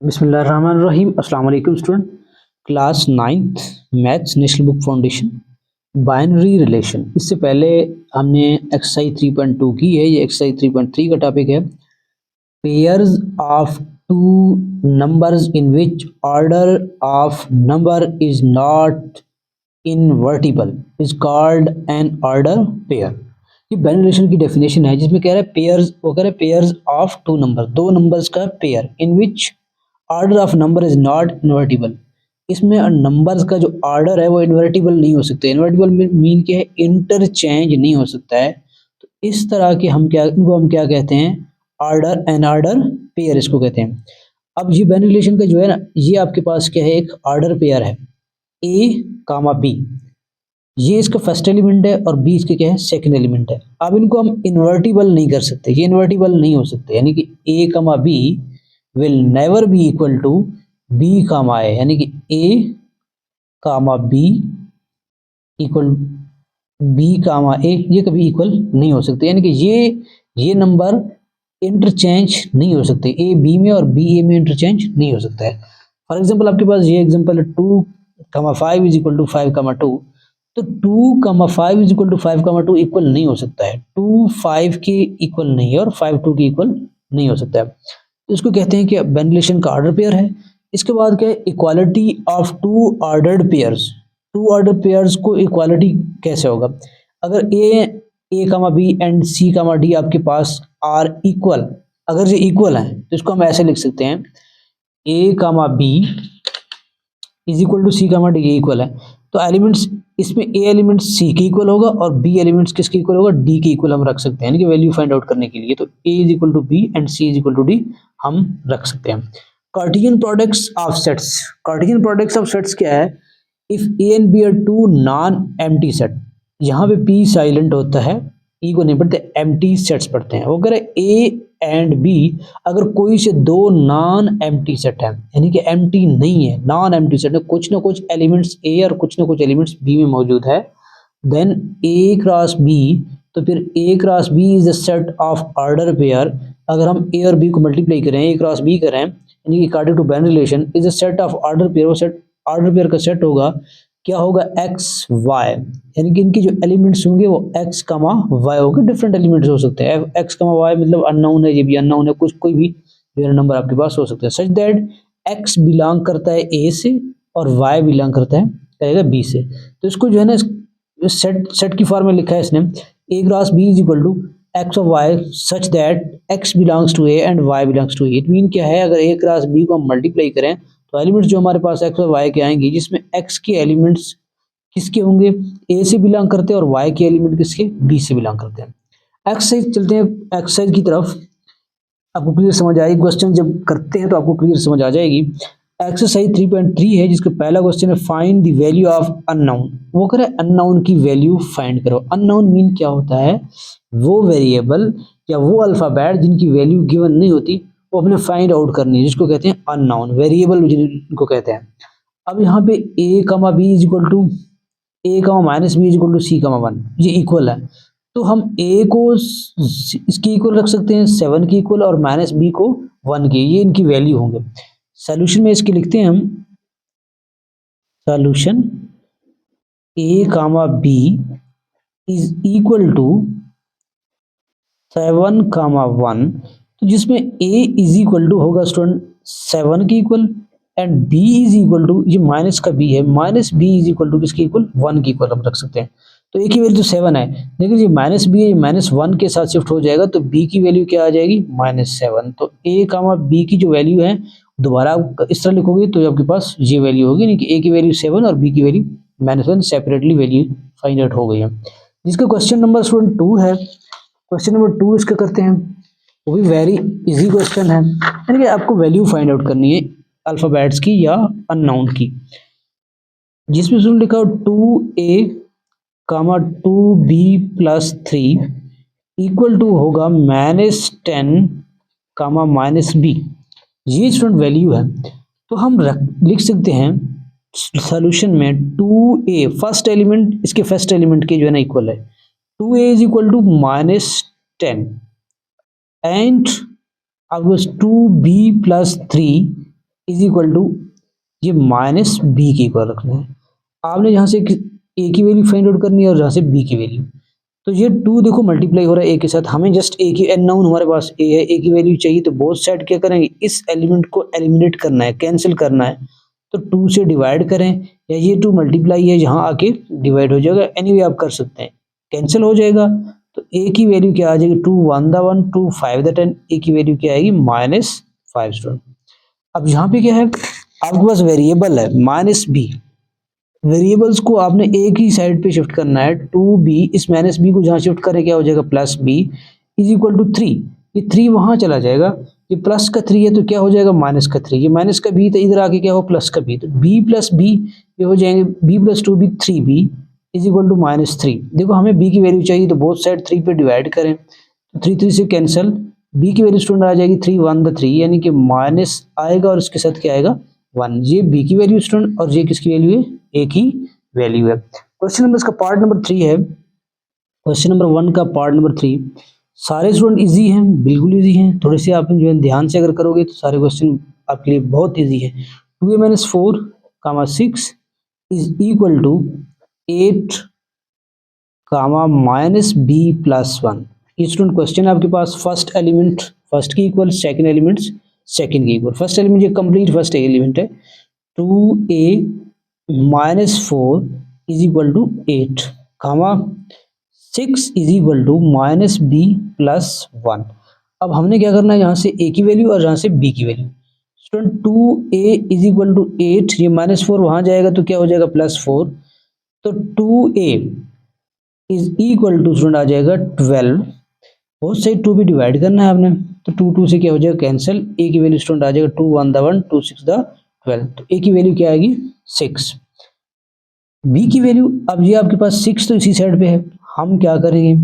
बिस्मिल्लाहिर्रहमानिर्रहीम। अस्सलाम वालेकुम student. Class ninth maths national book foundation binary relation. इससे पहले हमने एक्सरसाइज 3.2 की है। ये एक्सरसाइज 3.3 का टॉपिक है। Pairs of two numbers in which order of number is not invertible is called an order pair. ये बाइनरी रिलेशन की डेफिनेशन है जिसमें कह रहा है पेयर्स, वो कह रहा है पेयर्स ऑफ टू नंबर, दो नंबर्स का pair, in which order of number is not invertible. इसमें नंबर्स का जो ऑर्डर है वो इन्वर्टिबल नहीं हो सकते। इन्वर्टिबल मीन क्या है? इंटरचेंज नहीं हो सकता है। तो इस तरह के इनको हम क्या कहते हैं? ऑर्डर, एन ऑर्डर पेयर इसको कहते हैं। अब ये बाइनरी रिलेशन का जो है ना, ये आपके पास क्या है? एक ऑर्डर पेयर है, ए कामा बी। ये इसका फर्स्ट एलिमेंट है और बी इसके क्या है? सेकंड एलिमेंट है। अब इनको हम इन्वर्टिबल नहीं कर सकते, ये इन्वर्टिबल नहीं हो सकते। यानी कि a comma b will never be equal to b comma a, यानी कि a comma b equal b comma a, ये कभी इक्वल नहीं हो सकते। यानी कि ये नंबर इंटरचेंज नहीं हो सकते। ए बी में और बी ए में इंटरचेंज नहीं हो सकता है। फॉर एग्जांपल आपके पास ये एग्जांपल है 2,5 इज इक्वल टू 5,2। तो 2,5 इज इक्वल टू 5,2 इक्वल नहीं हो सकता है। 2 5 के इक्वल नहीं है और 5 2 के इक्वल नहीं हो सकता है। तो इसको कहते हैं कि बाइनरी रिलेशन का ऑर्डर पेयर है। इसके बाद क्या है? Equality of two ordered pairs. Two order pairs को इक्वालिटी कैसे होगा? अगर a comma b and c comma d आपके पास आर इक्वल, अगर ये इक्वल है तो इसको हम ऐसे लिख सकते हैं, a comma B is equal to c comma d, equal है। तो एलिमेंट्स इसमें ए एलिमेंट सी के इक्वल होगा और बी एलिमेंट्स किसके इक्वल होगा? डी के इक्वल हम रख सकते हैं, यानी कि वैल्यू फाइंड आउट करने के लिए। तो a is equal to b and c is equal to d हम रख सकते हैं। Cartesian products of sets. Cartesian products of sets क्या है? If a and b are two non empty set, यहाँ पे पी साइलेंट होता है, ई को नहीं पढ़ते, एम्प्टी सेट्स पढ़ते हैं। वो कह रहे ए एंड बी अगर कोई से दो नॉन एम्प्टी सेट है, यानी कि एम्प्टी नहीं है, नॉन एम्प्टी सेट है, कुछ ना कुछ एलिमेंट्स ए और कुछ ना कुछ एलिमेंट्स बी में मौजूद है, देन ए क्रॉस बी, तो फिर a cross B is the set of order pair. अगर हम ए और बी को मल्टीप्लाई करें, ए क्रॉस बी करें, यानी कि according to binary relation is a set of order pair. वो सेट ऑर्डर पेयर का सेट होगा, क्या होगा? एक्स वाई, यानी कि इनके जो एलिमेंट्स होंगे वो एक्स कमा वाई होंगे। डिफरेंट एलिमेंट्स हो सकते हैं, एक्स कमा वाई मतलब अननोन है, ये भी अननोन है, कुछ कोई भी नंबर आपके पास हो सकता है। सच दैट एक्स बिलोंग करता है ए से और वाई बिलोंग करता है कहेगा बी से। तो इसको जो है ना, सेट की फॉर्म में लिखा है इसने, A cross B is equal to X of Y such that X belongs to A and Y belongs to A. It mean क्या है? अगर ए क्रॉस बी को हम मल्टीप्लाई करें तो एलिमेंट्स जो हमारे पास एक्स और वाई के आएंगे, जिसमें एक्स के एलिमेंट्स किसके होंगे? ए से बिलोंग करते हैं और वाई के एलिमेंट किसके? बी से बिलोंग करते हैं। एक्सरसाइज चलते हैं एक्सरसाइज की तरफ। आपको क्लियर समझ आएगी, क्वेश्चन जब करते हैं तो आपको क्लियर समझ आ जाएगी। एक्सरसाइज 3.3 है जिसका पहला क्वेश्चन है find the value of unknown. वो कह रहा है अननोन की वैल्यू फाइंड करो। अननोन मीन क्या होता है? वो वेरिएबल या वो अल्फाबेट जिनकी वैल्यू गिवन नहीं होती, वो अपने फाइंड आउट करनी है, जिसको कहते हैं अननोन वेरिएबल जिनको कहते हैं। अब यहाँ पे A comma B is equal to A comma minus B is equal to C comma 1, ये इक्वल है। तो हम ए को इसके इक्वल रख सकते हैं 7 के इक्वल और माइनस बी को 1 के, ये इनकी वैल्यू होंगे। सोल्यूशन में इसके लिखते हैं हम, solution A comma B is equal to 7 comma 1, तो जिसमें ए इज इक्वल टू होगा स्टूडेंट 7 के इक्वल and B is equal to, ये माइनस का बी है, minus B is equal to किसके इक्वल? 1 के इक्वल हम रख सकते हैं। तो ए की वैल्यू 7 है, लेकिन ये माइनस बी है, माइनस 1 के साथ शिफ्ट हो जाएगा, तो बी की वैल्यू क्या आ जाएगी? -7। तो ए कामा बी की जो वैल्यू है, दोबारा आप इस तरह लिखोगे तो आपके पास ये वैल्यू होगी, नहीं कि ए की वैल्यू 7 और बी की value -1 separately value find out हो गई है। जिसका क्वेश्चन नंबर स्टूडेंट 2 है। क्वेश्चन नंबर 2 इसका करते हैं, वो भी वेरी इजी क्वेश्चन है, यानी कि आपको वैल्यू फाइंड आउट करनी है अल्फाबेट्स की या अननोन की। जिसमें सुन लिखा हो 2a comma 2b plus 3 equal to होगा -10 कामा -b। ये स्टूडेंट वैल्यू है, तो हम लिख सकते हैं सॉल्यूशन में 2a फर्स्ट एलिमेंट, इसके फर्स्ट एलिमेंट के जो है ना इक्वल है, 2a is equal to -10 and अब 2b plus 3 is equal to ये माइनस बी के इक्वल रखना है। आपने जहाँ से ए की वैल्यू फाइंड आउट करनी है और जहाँ से बी की वैल्यू, तो ये 2 देखो मल्टीप्लाई हो रहा है ए के साथ, हमें जस्ट ए की अननोन हमारे पास ए है, ए की वैल्यू चाहिए, तो बोथ साइड क्या करेंगे, इस एलिमेंट को एलिमिनेट करना है, कैंसिल करना है, तो 2 से डिवाइड करें, या ये 2 मल्टीप्लाई है यहाँ आके डिवाइड हो जाएगा, एनीवे आप कर सकते हैं, कैंसिल हो जाएगा। तो ए की वैल्यू क्या आ जाएगी, 2 1 द 1 2 5 द 10, ए की वैल्यू क्या आएगी -5 स्टूडेंट। अब यहाँ पे क्या है, आपके पास वेरिएबल है माइनस बी, वेरिएबल्स को आपने एक ही साइड पे शिफ्ट करना है, 2b, इस माइनस बी को जहाँ शिफ्ट करें क्या हो जाएगा, plus B is equal to 3, ये 3 वहाँ चला जाएगा, ये प्लस का 3 है तो क्या हो जाएगा माइनस का 3, ये माइनस का b, तो इधर आके क्या हो प्लस का b, तो b प्लस b ये हो जाएंगे b plus 2b 3b is equal to -3। देखो हमें b की वैल्यू चाहिए तो बोथ साइड 3 पे डिवाइड करें, तो 3 3 से कैंसिल, b की वैल्यू स्टूडेंट आ जाएगी 3 1 द 3, यानी कि माइनस आएगा और इसके साथ क्या आएगा 1, ये b की वैल्यू स्टूडेंट, और ये किसकी वैल्यू है, a की वैल्यू है। क्वेश्चन नंबर इसका पार्ट नंबर 3 है, क्वेश्चन नंबर 1 का पार्ट नंबर 3, सारे स्टूडेंट इजी हैं, बिल्कुल इजी हैं, थोड़े से आप जो है ध्यान से अगर करोगे तो सारे क्वेश्चन आपके लिए बहुत इजी है। 2a - 4, 6 is equal to 8, -b + 1। ये स्टूडेंट क्वेश्चन है आपके पास, फर्स्ट एलिमेंट फर्स्ट के इक्वल, सेकंड एलिमेंट्स सेकंड के इक्वल, फर्स्ट एलिमेंट ये कंप्लीट फर्स्ट एलिमेंट है, 2a - 4 is equal to 8, 6 is equal to -b + 1। अब हमने क्या करना है, यहाँ से a की वैल्यू और यहाँ से b की value, student 2a is equal to 8, ये -4 वहाँ जाएगा तो क्या हो जाएगा +4, तो 2a is equal to student आ जाएगा 12, बहुत सही 2 भी डिवाइड करना है आपने, तो 2 2 से क्या हो जाएगा कैंसिल, a की वैल्यू स्टूडेंट आ जाएगा 2 1 द 1 2 6 द 12, तो a की वैल्यू क्या आएगी 6। b की वैल्यू, अब ये आपके पास 6 तो इसी साइड पे है, हम क्या करेंगे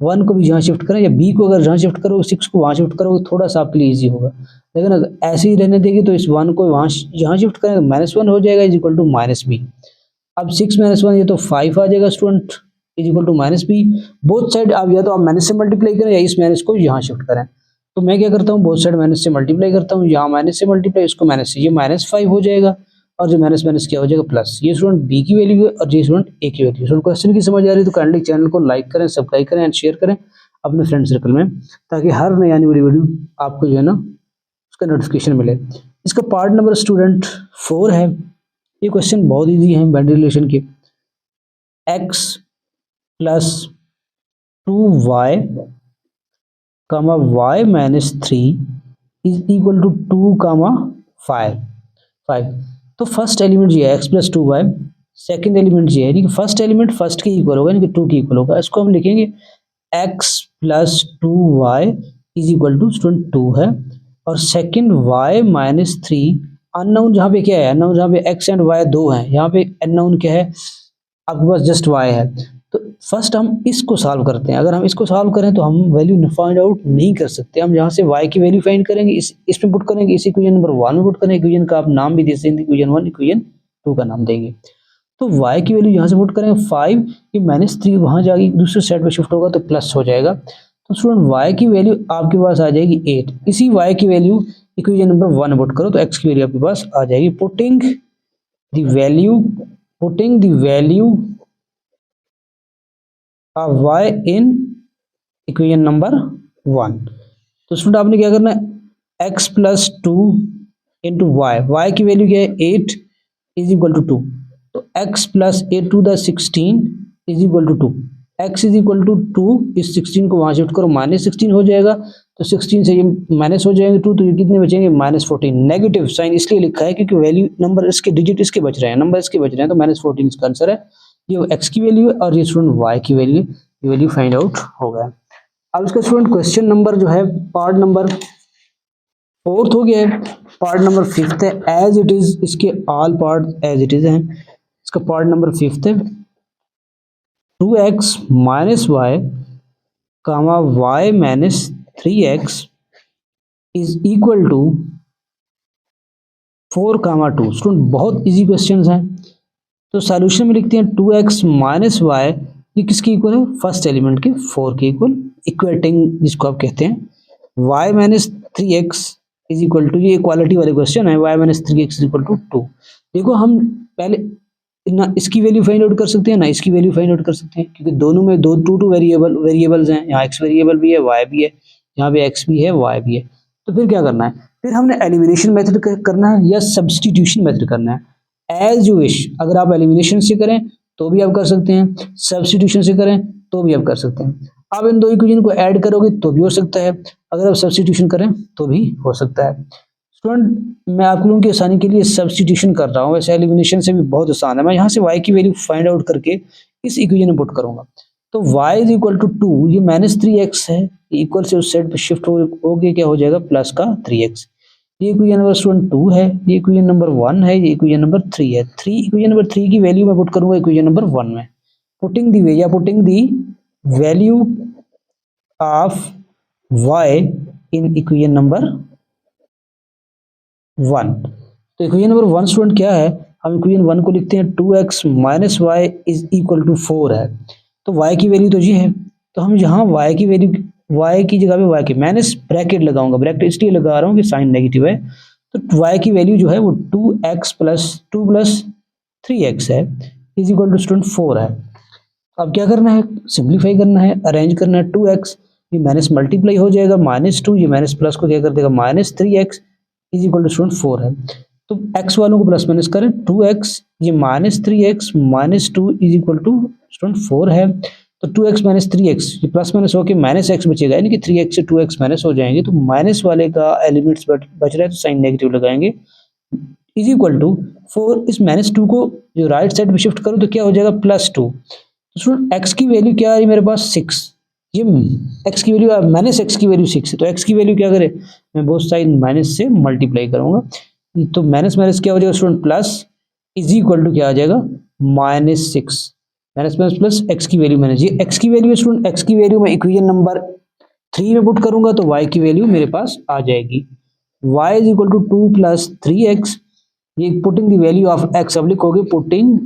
1 को भी जहाँ शिफ्ट करें, या b को अगर जहाँ शिफ्ट करोगे 6 को वहाँ शिफ्ट करोगे थोड़ा सा आपके लिए ईजी होगा, लेकिन अगर ऐसे ही रहने देगी तो इस 1 को वहाँ जहाँ शिफ्ट करेंगे -1 हो जाएगा इज इक्वल टू -b। अब 6 - 1 ये तो 5 आ जाएगा student is equal to -b, both side आप या तो आप माइनस से मल्टीप्लाई करें या इस माइनस को यहाँ शिफ्ट करें, तो मैं क्या करता हूँ बोथ साइड माइनस से मल्टीप्लाई करता हूँ, यहाँ माइनस से मल्टीप्लाई, इसको माइनस से, ये -5 हो जाएगा, और जो माइनस माइनस क्या हो जाएगा प्लस, ये स्टूडेंट बी की वैल्यू है और ये स्टूडेंट ए की वैल्यू। स्टूडेंट क्वेश्चन की समझ आ रही है तो काइंडली चैनल को लाइक करें, सब्सक्राइब करें एंड शेयर करें अपने फ्रेंड सर्कल में, ताकि हर नई आने वाली वीडियो आपको जो है ना उसका नोटिफिकेशन मिले। इसका पार्ट नंबर स्टूडेंट 4 है, ये क्वेश्चन बहुत ईजी है बाइनरी रिलेशन के, x + 2y, y - 3 is equal to 2, 5। तो फर्स्ट एलिमेंट ये है x + 2y, सेकंड एलिमेंट ये है, यानी कि फर्स्ट एलिमेंट फर्स्ट के इक्वल होगा, यानी कि 2 के इक्वल होगा, इसको हम लिखेंगे x + 2y is equal to student 2 है, और सेकंड y - 3, अननोन जहाँ पे क्या है, अननोन जहाँ पे x एंड y 2 हैं, यहाँ पे अननोन क्या है आपके पास जस्ट y है, तो फर्स्ट हम इसको सॉल्व करते हैं, अगर हम इसको सॉल्व करें तो हम वैल्यू फाइंड आउट नहीं कर सकते, हम यहाँ से y की वैल्यू फाइंड करेंगे, इसमें पुट करेंगे, इस इक्वेशन नंबर 1 में पुट करेंगे, इक्वेशन का आप नाम भी दे सकते हैं, इक्वेशन 1 इक्वेशन 2 का नाम देंगे, तो y की वैल्यू यहाँ से पुट करेंगे 5, ये -3 वहाँ जाएगी दूसरे साइड पे शिफ्ट होगा तो प्लस हो जाएगा, तो स्टूडेंट y की वैल्यू आपके पास आ जाएगी 8, इसी y की वैल्यू इक्वेशन नंबर 1 पुट करो तो x की वैल्यू आपके पास आ जाएगी, putting the value of y in equation number 1। तो स्टूडेंट आपने क्या करना है, x + 2 इंटू y की वैल्यू क्या है 8 इज इक्वल टू 2, तो x + 8 to the 16 is equal to 2, x is equal to 2, इस 16 को वहाँ शिफ्ट करो -16 हो जाएगा, तो 16 से ये माइनस हो जाएंगे 2, तो ये कितने बचेंगे -14, नेगेटिव साइन इसलिए लिखा है क्योंकि वैल्यू नंबर इसके डिजिट इसके बच रहे हैं, नंबर इसके बच रहे हैं, तो -14 इसका आंसर है, ये x की वैल्यू है और ये स्टूडेंट y की वैल्यू फाइंड आउट हो गया। अब इसका स्टूडेंट क्वेश्चन नंबर जो है पार्ट नंबर 4 हो गया है, पार्ट नंबर 5 है एज इट इज, इसके all part as it is हैं, इसका पार्ट नंबर 5 है 2x - y, y - 3x is equal to 4, 2। Student बहुत इजी क्वेश्चंस हैं, तो सॉल्यूशन में लिखते हैं 2x - y, ये किसके इक्वल है, फर्स्ट एलिमेंट के 4 के इक्वल, इक्वेटिंग जिसको आप कहते हैं, y - 3x is equal to, ये इक्वालिटी वाले क्वेश्चन है, y minus 3x is equal to 2। देखो हम पहले ना इसकी वैल्यू फाइंड आउट कर सकते हैं ना इसकी वैल्यू फाइंड आउट कर सकते हैं, क्योंकि दोनों में टू वेरिएबल्स हैं। यहाँ x वेरिएबल भी है, y भी है, यहाँ पे x भी है, y भी है। तो फिर क्या करना है, फिर हमने एलिमिनेशन मेथड करना है या सब्स्टिट्यूशन मेथड करना है, एज यू विश। अगर आप एलिमिनेशन से करें तो भी आप कर सकते हैं, सब्स्टिट्यूशन से करें तो भी आप कर सकते हैं। आप इन दो इक्वेशन को ऐड करोगे तो भी हो सकता है, अगर आप सब्स्टिट्यूशन करें तो भी हो सकता है। स्टूडेंट मैं आप लोगों की आसानी के लिए सब्स्टिट्यूशन कर रहा हूँ, वैसे एलिमिनेशन से भी बहुत आसान है। मैं यहाँ से y की वैल्यू फाइंड आउट करके इस इक्वेशन में पुट करूंगा। तो y इज इक्वल टू 2, ये माइनस 3x है, इक्वल से उस साइड पर शिफ्ट हो गया, क्या हो जाएगा प्लस का 3x। ये इक्वेशन नंबर स्टूडेंट 2 है, ये इक्वेशन नंबर 1 है, ये इक्वेशन नंबर 3 है। इक्वेशन नंबर 3 की वैल्यू मैं पुट करूंगा इक्वेशन नंबर 1 में, putting the value of y in equation number 1। तो इक्वेशन नंबर 1 स्टूडेंट क्या है, हम इक्वेशन 1 को लिखते हैं 2x minus Y is equal to 4 है। तो y की वैल्यू तो ये है, तो हम यहाँ y की वैल्यू, y की जगह पे y की माइनस ब्रैकेट लगाऊंगा, ब्रैकेट इसलिए लगा रहा हूँ कि साइन नेगेटिव है। तो y की वैल्यू जो है वो 2x प्लस 2 प्लस 3x है, इज इक्वल टू स्टूडेंट 4 है। अब क्या करना है, सिंप्लीफाई करना है, अरेंज करना है। 2x ये माइनस मल्टीप्लाई हो जाएगा, -2 ये माइनस प्लस को क्या कर देगा -3x is equal to student 4 है। तो x वालों को प्लस माइनस करें, 2x ये -3x -2 is equal to student 4 है। तो 2x माइनस 3x ये प्लस माइनस होकर -x बचेगा, यानी कि 3x से 2x माइनस हो जाएंगे। तो माइनस वाले का एलिमेंट्स बच रहा है, तो साइन नेगेटिव लगाएंगे, इज इक्वल टू 4। इस -2 को जो राइट साइड में शिफ्ट करो तो क्या हो जाएगा +2। तो स्टूडेंट x की वैल्यू क्या आ रही है मेरे पास 6, ये x की वैल्यू माइनस x की वैल्यू 6 है। तो x की वैल्यू क्या करे, मैं बोथ साइड माइनस से मल्टीप्लाई करूंगा, तो माइनस माइनस क्या हो जाएगा student plus, is equal to क्या आ जाएगा -6, माइनस माइनस प्लस x की वैल्यू माइनस, ये x की वैल्यू है स्टूडेंट। x की वैल्यू मैं इक्वेशन नंबर 3 में पुट करूंगा तो y की वैल्यू मेरे पास आ जाएगी, y is equal to 2 plus 3x। ये putting the value of x, अब लिखोगे putting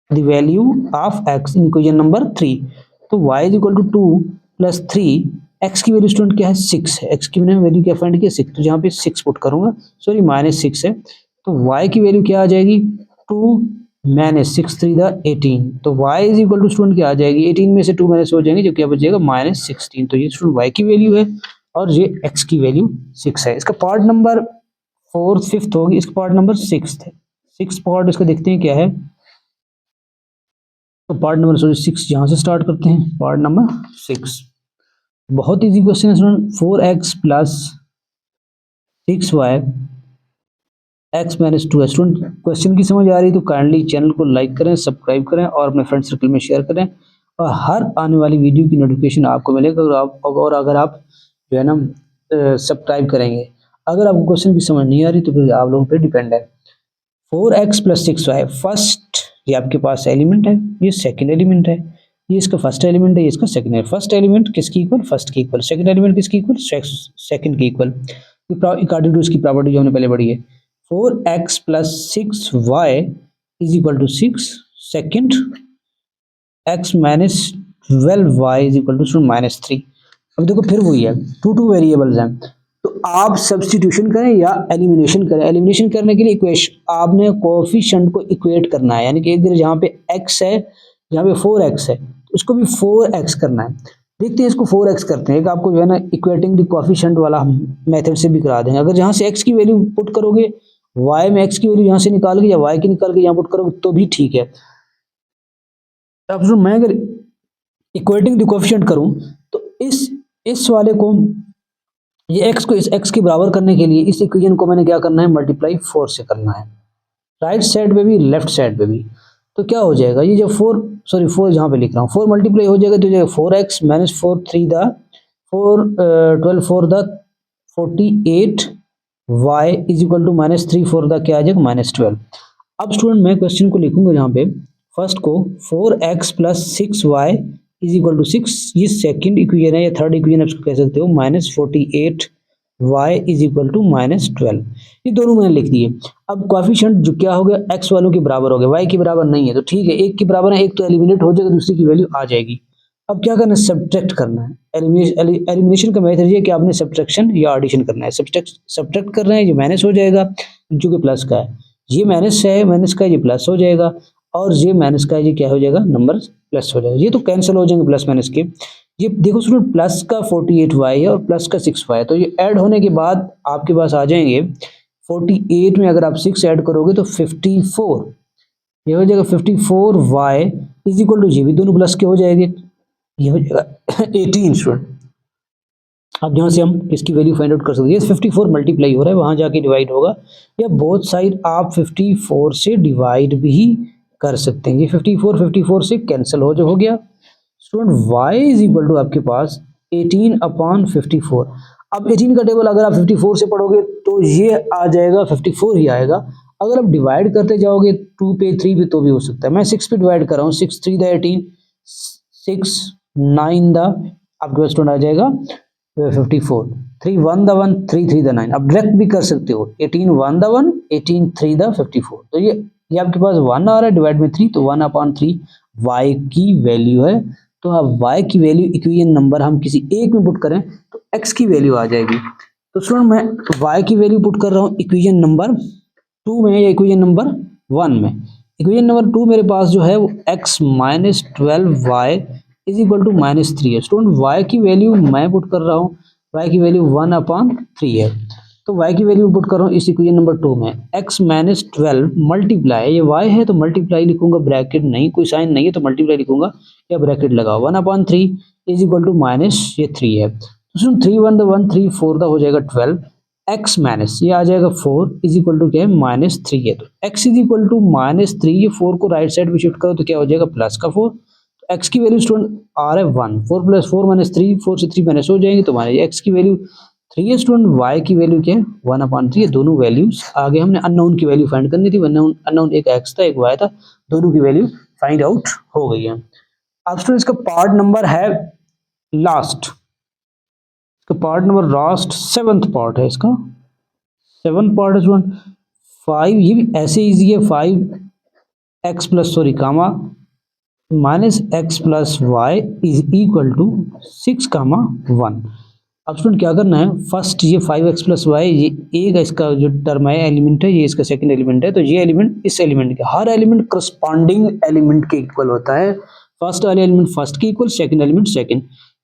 the value of x in equation number 3। तो y is equal to 2 plus 3, x की वैल्यू स्टूडेंट क्या है 6 है, x की मैंने वैल्यू क्या फाइंड किया 6, तो यहाँ पे 6 पुट करूंगा, सॉरी -6 है। तो y की वैल्यू क्या आ जाएगी 2 माइनस 6 3 द 18। तो y is equal to student क्या आ जाएगी, 18 में से 2 माइनस हो जाएंगे, जो क्या बचेगा -16। तो ये स्टूडेंट y की वैल्यू है और ये x की वैल्यू 6 है। इसका पार्ट नंबर 4th 5th होगी, इसका पार्ट नंबर 6th है। 6th पार्ट इसका देखते हैं क्या है। तो पार्ट नंबर 6 यहाँ से स्टार्ट करते हैं, पार्ट नंबर 6 बहुत इजी क्वेश्चन है student. 4x plus 6y x minus 2 है। स्टूडेंट क्वेश्चन की समझ आ रही तो काइंडली चैनल को लाइक करें, सब्सक्राइब करें और अपने फ्रेंड सर्कल में शेयर करें, और हर आने वाली वीडियो की नोटिफिकेशन आपको मिलेगा। और अगर आप जो है ना सब्सक्राइब करेंगे। अगर आपको क्वेश्चन की समझ नहीं आ रही तो फिर आप लोगों पर डिपेंड है। 4x प्लस 6y फर्स्ट, ये आपके पास एलिमेंट है, ये सेकंड एलिमेंट है, ये इसका फर्स्ट एलिमेंट है, ये इसका सेकंड है। फर्स्ट एलिमेंट किसकी इक्वल, फर्स्ट की इक्वल। सेकंड एलिमेंट किसकी इक्वल, सेकंड की इक्वल, अकॉर्डिंग टू इसकी प्रॉपर्टी जो हमने पहले पढ़ी है। 4x plus 6y is equal to 6, second x minus 12y is equal to -3। अब देखो फिर वही है, टू वेरिएबल्स हैं, तो आप सब्स्टिट्यूशन करें या एलिमिनेशन करें। एलिमिनेशन करने के लिए इक्वेशन आपने कोएफिशिएंट को इक्वेट करना है, यानी कि अगर जहाँ पे x है, यहाँ पे 4x है, तो इसको भी 4x करना है। देखते हैं इसको 4x करते हैं। एक आपको जो है ना इक्वेटिंग द कोएफिशिएंट वाला मेथड से भी करा देंगे। अगर जहाँ से x की वैल्यू पुट करोगे, y में x की वैल्यू यहाँ से निकाल के या y की निकाल के यहाँ पुट करोगे तो भी ठीक है। अब मैं अगर इक्वेटिंग द कोएफिशिएंट करूँ तो इस वाले को, ये x को इस x के बराबर करने के लिए इस इक्वेशन को मैंने क्या करना है, मल्टीप्लाई 4 से करना है, राइट साइड पे भी लेफ्ट साइड पे भी। तो क्या हो जाएगा, ये जो 4 जहाँ पे लिख रहा हूँ 4 मल्टीप्लाई हो जाएगा तो जाएगा 4x minus 4 3 the 12 4 the 48 y is equal to -3 4 the क्या आ जाएगा -12। अब स्टूडेंट मैं क्वेश्चन को लिखूंगा यहाँ पे, फर्स्ट को 4x plus 6y is equal to 6, ये सेकंड इक्वेशन है या थर्ड इक्वेशन आप इसको कह सकते हो, -48 y इज इक्वल टू -12। ये दोनों मैंने लिख दिए। अब कोएफिशिएंट जो क्या हो गया, x वालों के बराबर हो गया, y के बराबर नहीं है, तो ठीक है, एक के बराबर है, एक तो एलिमिनेट हो जाएगा, दूसरी की वैल्यू आ जाएगी। अब क्या करना है, सब्ट्रैक्ट करना है। एलिमिनेशन का मेथड ये कि आपने सब्ट्रैक्शन या एडिशन करना है। सब्ट्रैक्ट कर रहे हैं, ये माइनस हो जाएगा जो कि प्लस का है, ये माइनस है, माइनस का ये प्लस हो जाएगा, और ये माइनस का ये क्या हो जाएगा, नंबर प्लस हो जाएगा। ये तो कैंसिल हो जाएंगे प्लस माइनस के। ये देखो स्टूडेंट, प्लस का 48y है और प्लस का 6y है, तो ये ऐड होने के बाद आपके पास आ जाएंगे 48 में अगर आप 6 ऐड करोगे तो 54, ये हो जाएगा 54y इज इक्वल टू, ये भी दोनों प्लस के हो जाएंगे, ये हो जाएगा 18 स्टूडेंट। अब यहाँ से हम इसकी वैल्यू फाइंड आउट कर सकते हैं। ये 54 मल्टीप्लाई हो रहा है, वहाँ जाके डिवाइड होगा, या बोथ साइड आप 54 से डिवाइड भी कर सकते हैं। ये 54 से कैंसिल हो गया student. y is equal to आपके पास 18/54। अब 18 का टेबल अगर आप 54 से पढ़ोगे तो ये आ जाएगा 54 ही आएगा। अगर आप डिवाइड करते जाओगे 2 पे 3 पे तो भी हो सकता है। मैं 6 पे डिवाइड कर रहा हूँ, 6 3 द 18, 6 9 द, आपके पास स्टूडेंट आ जाएगा 54, 3 1 द 1, 3 3 द 9। अब डायरेक्ट भी कर सकते हो, 18 1 द 1, 18 3 द 54। तो ये आपके पास 1 आ रहा है डिवाइड में 3, तो 1/3 y की वैल्यू है। तो अब y की वैल्यू इक्वेशन नंबर हम किसी एक में पुट करें तो x की वैल्यू आ जाएगी। तो स्टूडेंट मैं y की वैल्यू पुट कर रहा हूँ इक्वेशन नंबर 2 में या इक्वेशन नंबर 1 में। इक्वेशन नंबर 2 मेरे पास जो है वो x minus 12y is equal to -3 है। स्टूडेंट y की वैल्यू मैं पुट कर रहा हूँ, y की वैल्यू 1/3 है। तो y की वैल्यू पुट कर रहा हूँ इस इक्वेशन नंबर 2 में, x माइनस 12 मल्टीप्लाई, ये y है तो मल्टीप्लाई लिखूंगा, ब्रैकेट नहीं, कोई साइन नहीं है तो मल्टीप्लाई लिखूंगा या ब्रैकेट लगाओ, 1/3 इज इक्वल टू माइनस ये 3 है। तो सुन 3 1 द 1, 3 4 द हो जाएगा 12, x माइनस ये आ जाएगा 4 इज इक्वल टू क्या है, -3 है। तो x इज इक्वल टू -3, ये 4 को राइट साइड में शिफ्ट करो तो क्या हो जाएगा, प्लस का 4। तो x की वैल्यू स्टूडेंट आ रहा है 1, 4 + 4 - 3, 4 से 3 माइनस हो जाएंगे तो हमारे x की वैल्यू 3 है स्टूडेंट, y की वैल्यू क्या है 1/3। दोनों वैल्यूज आगे हमने अननोन की वैल्यू फाइंड करनी थी, अननोन एक x था एक y था, दोनों की वैल्यू फाइंड आउट हो गई है। अब स्टूडेंट इसका पार्ट नंबर है लास्ट, इसका part number last 7th part है, इसका 7th पार्ट है स्टूडेंट 5, ये भी ऐसे इजी है, 5x plus sorry comma -x plus y is equal to 6, 1। अब स्टूडेंट क्या करना है, फर्स्ट ये 5x प्लस वाई, ये एक इसका जो टर्म है एलिमेंट है, ये इसका सेकंड एलिमेंट है, तो ये एलिमेंट इस एलिमेंट के, हर एलिमेंट करस्पॉन्डिंग एलिमेंट के इक्वल होता है। फर्स्ट वाले एलिमेंट फर्स्ट के इक्वल, सेकंड एलिमेंट सेकंड।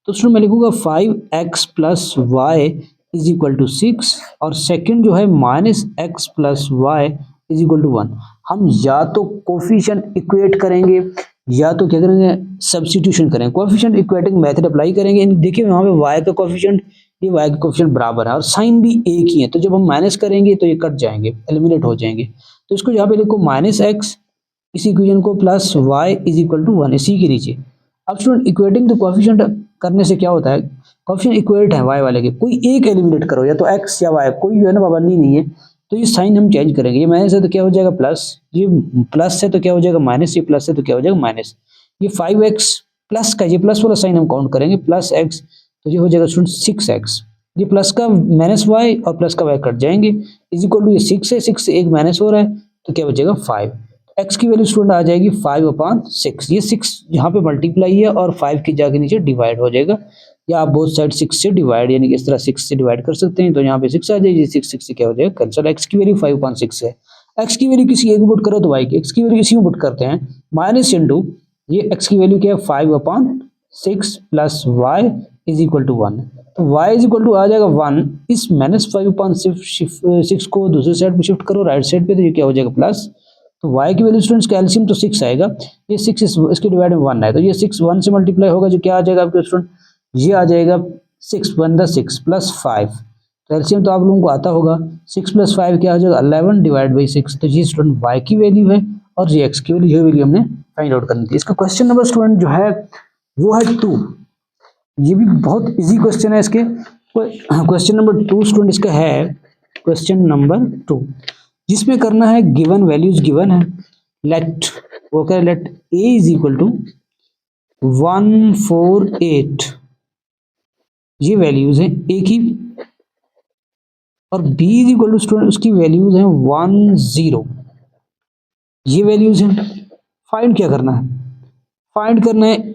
तो स्टूडेंट मैं लिखूंगा 5x plus y is equal to 6, और सेकंड जो है -x plus y is equal to 1। हम या तो कोफिशिएंट इक्वेट करेंगे या तो क्या करेंगे, सब्स्टिट्यूशन करेंगे, कोफिशिएंट इक्वेटिंग मेथड अप्लाई करेंगे। देखिए यहाँ पे y का कोफिशिएंट, ये y का कोफिशिएंट बराबर है और साइन भी एक ही है, तो जब हम माइनस करेंगे तो ये कट जाएंगे, एलिमिनेट हो जाएंगे। तो इसको यहाँ पे लिखो -x, इस इक्वेशन को plus y is equal to 1 इसी के नीचे। अब स्टूडेंट इक्वेटिंग द कोफिशिएंट करने से क्या होता है, कोफिशिएंट इक्वेट है y वाले के, कोई एक एलिमिनेट करो, या तो x या y, कोई जो है ना पाबंदी नहीं है। तो ये साइन हम चेंज करेंगे, ये माइनस है तो क्या हो जाएगा प्लस, ये प्लस है तो क्या हो जाएगा माइनस, ये प्लस है तो क्या हो जाएगा माइनस। ये 5x प्लस का, ये प्लस वाला साइन हम काउंट करेंगे, प्लस x, तो ये हो जाएगा स्टूडेंट 6x। ये प्लस का -y और प्लस का y कट जाएंगे, इज इक्वल टू ये 6 है, 6 से एक माइनस हो रहा है तो क्या बचेगा 5। x की वैल्यू स्टूडेंट आ जाएगी 5/6। ये 6 यहाँ पे मल्टीप्लाई है और 5 की जाके नीचे डिवाइड हो जाएगा, या आप बोथ साइड 6 से डिवाइड, यानी कि इस तरह 6 से डिवाइड कर सकते हैं। तो यहाँ पे 6 आ जाएगी, 6 से क्या हो जाएगा कैंसिल। x की वैल्यू 5/6 है। x की वैल्यू किसी एक में पुट करो तो y की, x की वैल्यू इसी में पुट करते हैं, माइनस इंटू ये x की वैल्यू क्या है 5/6 plus y is equal to 1। तो y इज इक्वल टू आ जाएगा 1, इस -5/6 को दूसरी साइड पे शिफ्ट करो राइट साइड पे, तो ये क्या हो जाएगा प्लस। तो y की वैल्यू स्टूडेंट्स का एलसीएम तो 6 आएगा, ये 6 इसके डिवाइड में 1 है, तो ये 6 1 से मल्टीप्लाई होगा, जो क्या आ जाएगा आपके स्टूडेंट, ये आ जाएगा 6 1 द 6 प्लस 5। तो एलसीएम तो आप लोगों को आता होगा, 6 + 5 क्या आ जाएगा 11 डिवाइड बाई 6। तो ये स्टूडेंट y की वैल्यू है और ये x की वैल्यू, ये वैल्यू हमने फाइंड आउट करनी थी। इसका क्वेश्चन नंबर स्टूडेंट जो है वो है 2, ये भी बहुत इजी क्वेश्चन है। इसके क्वेश्चन नंबर 2 स्टूडेंट इसका है क्वेश्चन नंबर 2, जिसमें करना है गिवन वैल्यूज गिवन है, लेट वो क्या, let a is equal to 148, ये वैल्यूज हैं a की, और b is equal to student उसकी वैल्यूज हैं 10, ये वैल्यूज हैं। फाइंड क्या करना है, फाइंड करना है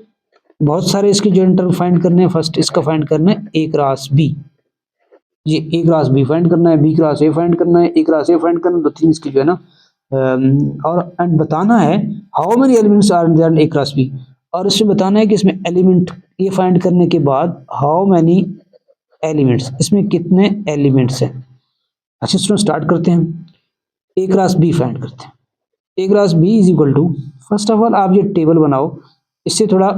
बहुत सारे इसके जो इंटरवल फाइंड करने हैं, फर्स्ट इसका फाइंड करना है ए क्रॉस बी, ये ए क्रॉस बी फाइंड करना है, बी क्रॉस ए फाइंड करना है, ए क्रॉस ए फाइंड करना है, दो तीन इसकी जो है ना और एंड बताना है how many elements are there in A cross B, और इसमें बताना है कि इसमें एलिमेंट ये फाइंड करने के बाद हाउ मेनी एलिमेंट्स, इसमें कितने एलिमेंट्स हैं। अच्छा स्टूडेंट स्टार्ट करते हैं, ए क्रॉस बी फाइंड करते हैं। A cross B is equal to, first of all आप ये टेबल बनाओ, इससे थोड़ा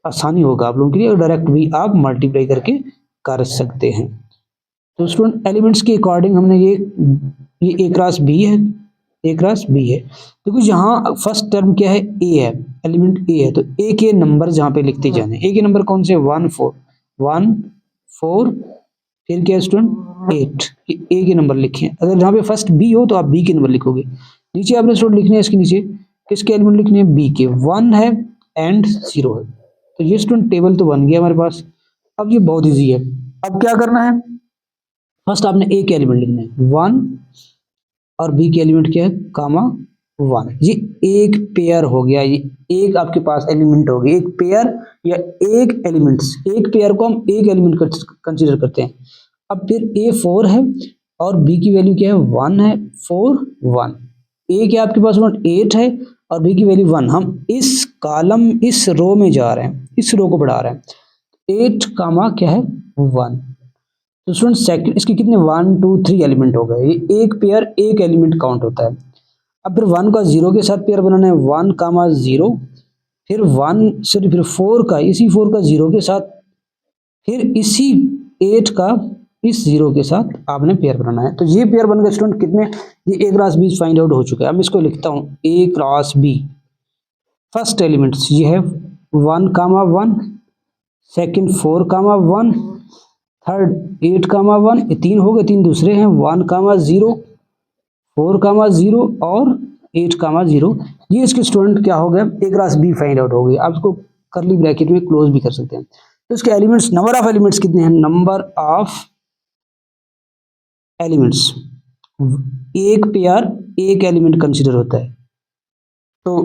आसानी होगा आप लोगों के लिए, और डायरेक्ट भी आप मल्टीप्लाई करके कर सकते हैं। तो स्टूडेंट एलिमेंट्स के अकॉर्डिंग हमने ये ए क्रॉस बी है, ए क्रॉस बी है, देखो यहाँ फर्स्ट टर्म क्या है, ए है, एलिमेंट ए है, तो ए के नंबर जहाँ पे लिखते जाने, ए के नंबर कौन से, 1 4 1 4, फिर क्या है स्टूडेंट 8, ए के नंबर लिखे। अगर जहाँ पे फर्स्ट बी हो तो आप बी के नंबर लिखोगे, नीचे आपने स्टूडेंट लिखने हैं इसके नीचे किसके एलिमेंट लिखने हैं, बी के, 1 है एंड 0 है। तो ये स्टूडेंट टेबल तो बन गया हमारे पास। अब ये बहुत ईजी है, अब क्या करना है, फर्स्ट आपने ए के एलिमेंट लिखने हैं 1 और बी के एलिमेंट क्या है, कामा 1, ये एक पेयर हो गया, ये एक आपके पास एलिमेंट हो गया, एक पेयर या एक एलिमेंट्स, एक पेयर को हम एक एलिमेंट कंसीडर करते हैं। अब फिर ए 4 है और बी की वैल्यू क्या है, 1 है, 4 1, ए क्या आपके पास 8 है और बी की वैल्यू 1, हम इस कॉलम इस रो में जा रहे हैं, इस रो को बढ़ा रहे हैं, 8 कामा क्या है 1। तो स्टूडेंट सेकंड इसके कितने 1 2 3 एलिमेंट हो गए, ये एक पेयर एक एलिमेंट काउंट होता है। अब फिर 1 का 0 के साथ पेयर बनाना है, 1 कामा 0, फिर 1 सॉरी फिर 4 का, इसी 4 का 0 के साथ, फिर इसी 8 का इस 0 के साथ आपने पेयर बनाना है। तो ये पेयर बन गए स्टूडेंट कितने, ये ए क्रॉस बी फाइंड आउट हो चुका है। अब इसको लिखता हूँ ए क्रॉस बी, फर्स्ट एलिमेंट्स ये है 1 कामा 1, सेकंड 4 कामा 1, थर्ड 8 कामा 1, ये 3 हो गए, 3 दूसरे हैं 1 कामा 0, 4 कामा 0 और 8 कामा 0। ये इसके स्टूडेंट क्या हो गया, ए क्रॉस बी फाइंड आउट हो गई। आप इसको करली ब्रैकेट में क्लोज भी कर सकते हैं। तो इसके एलिमेंट्स, नंबर ऑफ एलिमेंट्स कितने हैं, नंबर ऑफ एलिमेंट्स, एक पेयर एक एलिमेंट कंसिडर होता है। तो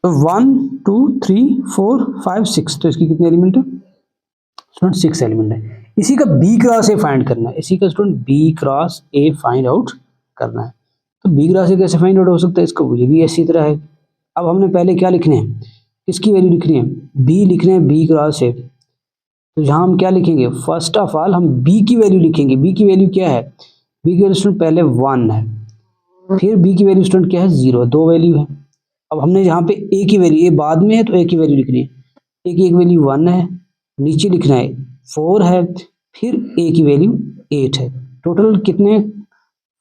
1 2 3 4 5 6, तो इसकी कितने एलिमेंट है स्टूडेंट, 6 एलिमेंट है। इसी का बी क्रॉस ए फाइंड करना है, इसी का student B cross A find out करना है। तो बी क्रॉस ए कैसे फाइंड आउट हो सकता है, इसका ये भी इसी तरह है। अब हमने पहले क्या लिखने हैं, किसकी वैल्यू लिखनी है, बी लिखने हैं, बी क्रॉस ए। तो यहाँ हम क्या लिखेंगे, फर्स्ट ऑफ ऑल हम बी की वैल्यू लिखेंगे, बी की वैल्यू क्या है, बी की वैल्यू स्टूडेंट पहले 1 है, फिर बी की वैल्यू स्टूडेंट क्या है 0, दो वैल्यू है। अब हमने यहाँ पे ए की वैल्यू, ए बाद में है तो ए की वैल्यू लिखनी है, ए की एक वैल्यू 1 है, नीचे लिखना है 4 है, फिर ए की वैल्यू 8 है। टोटल कितने,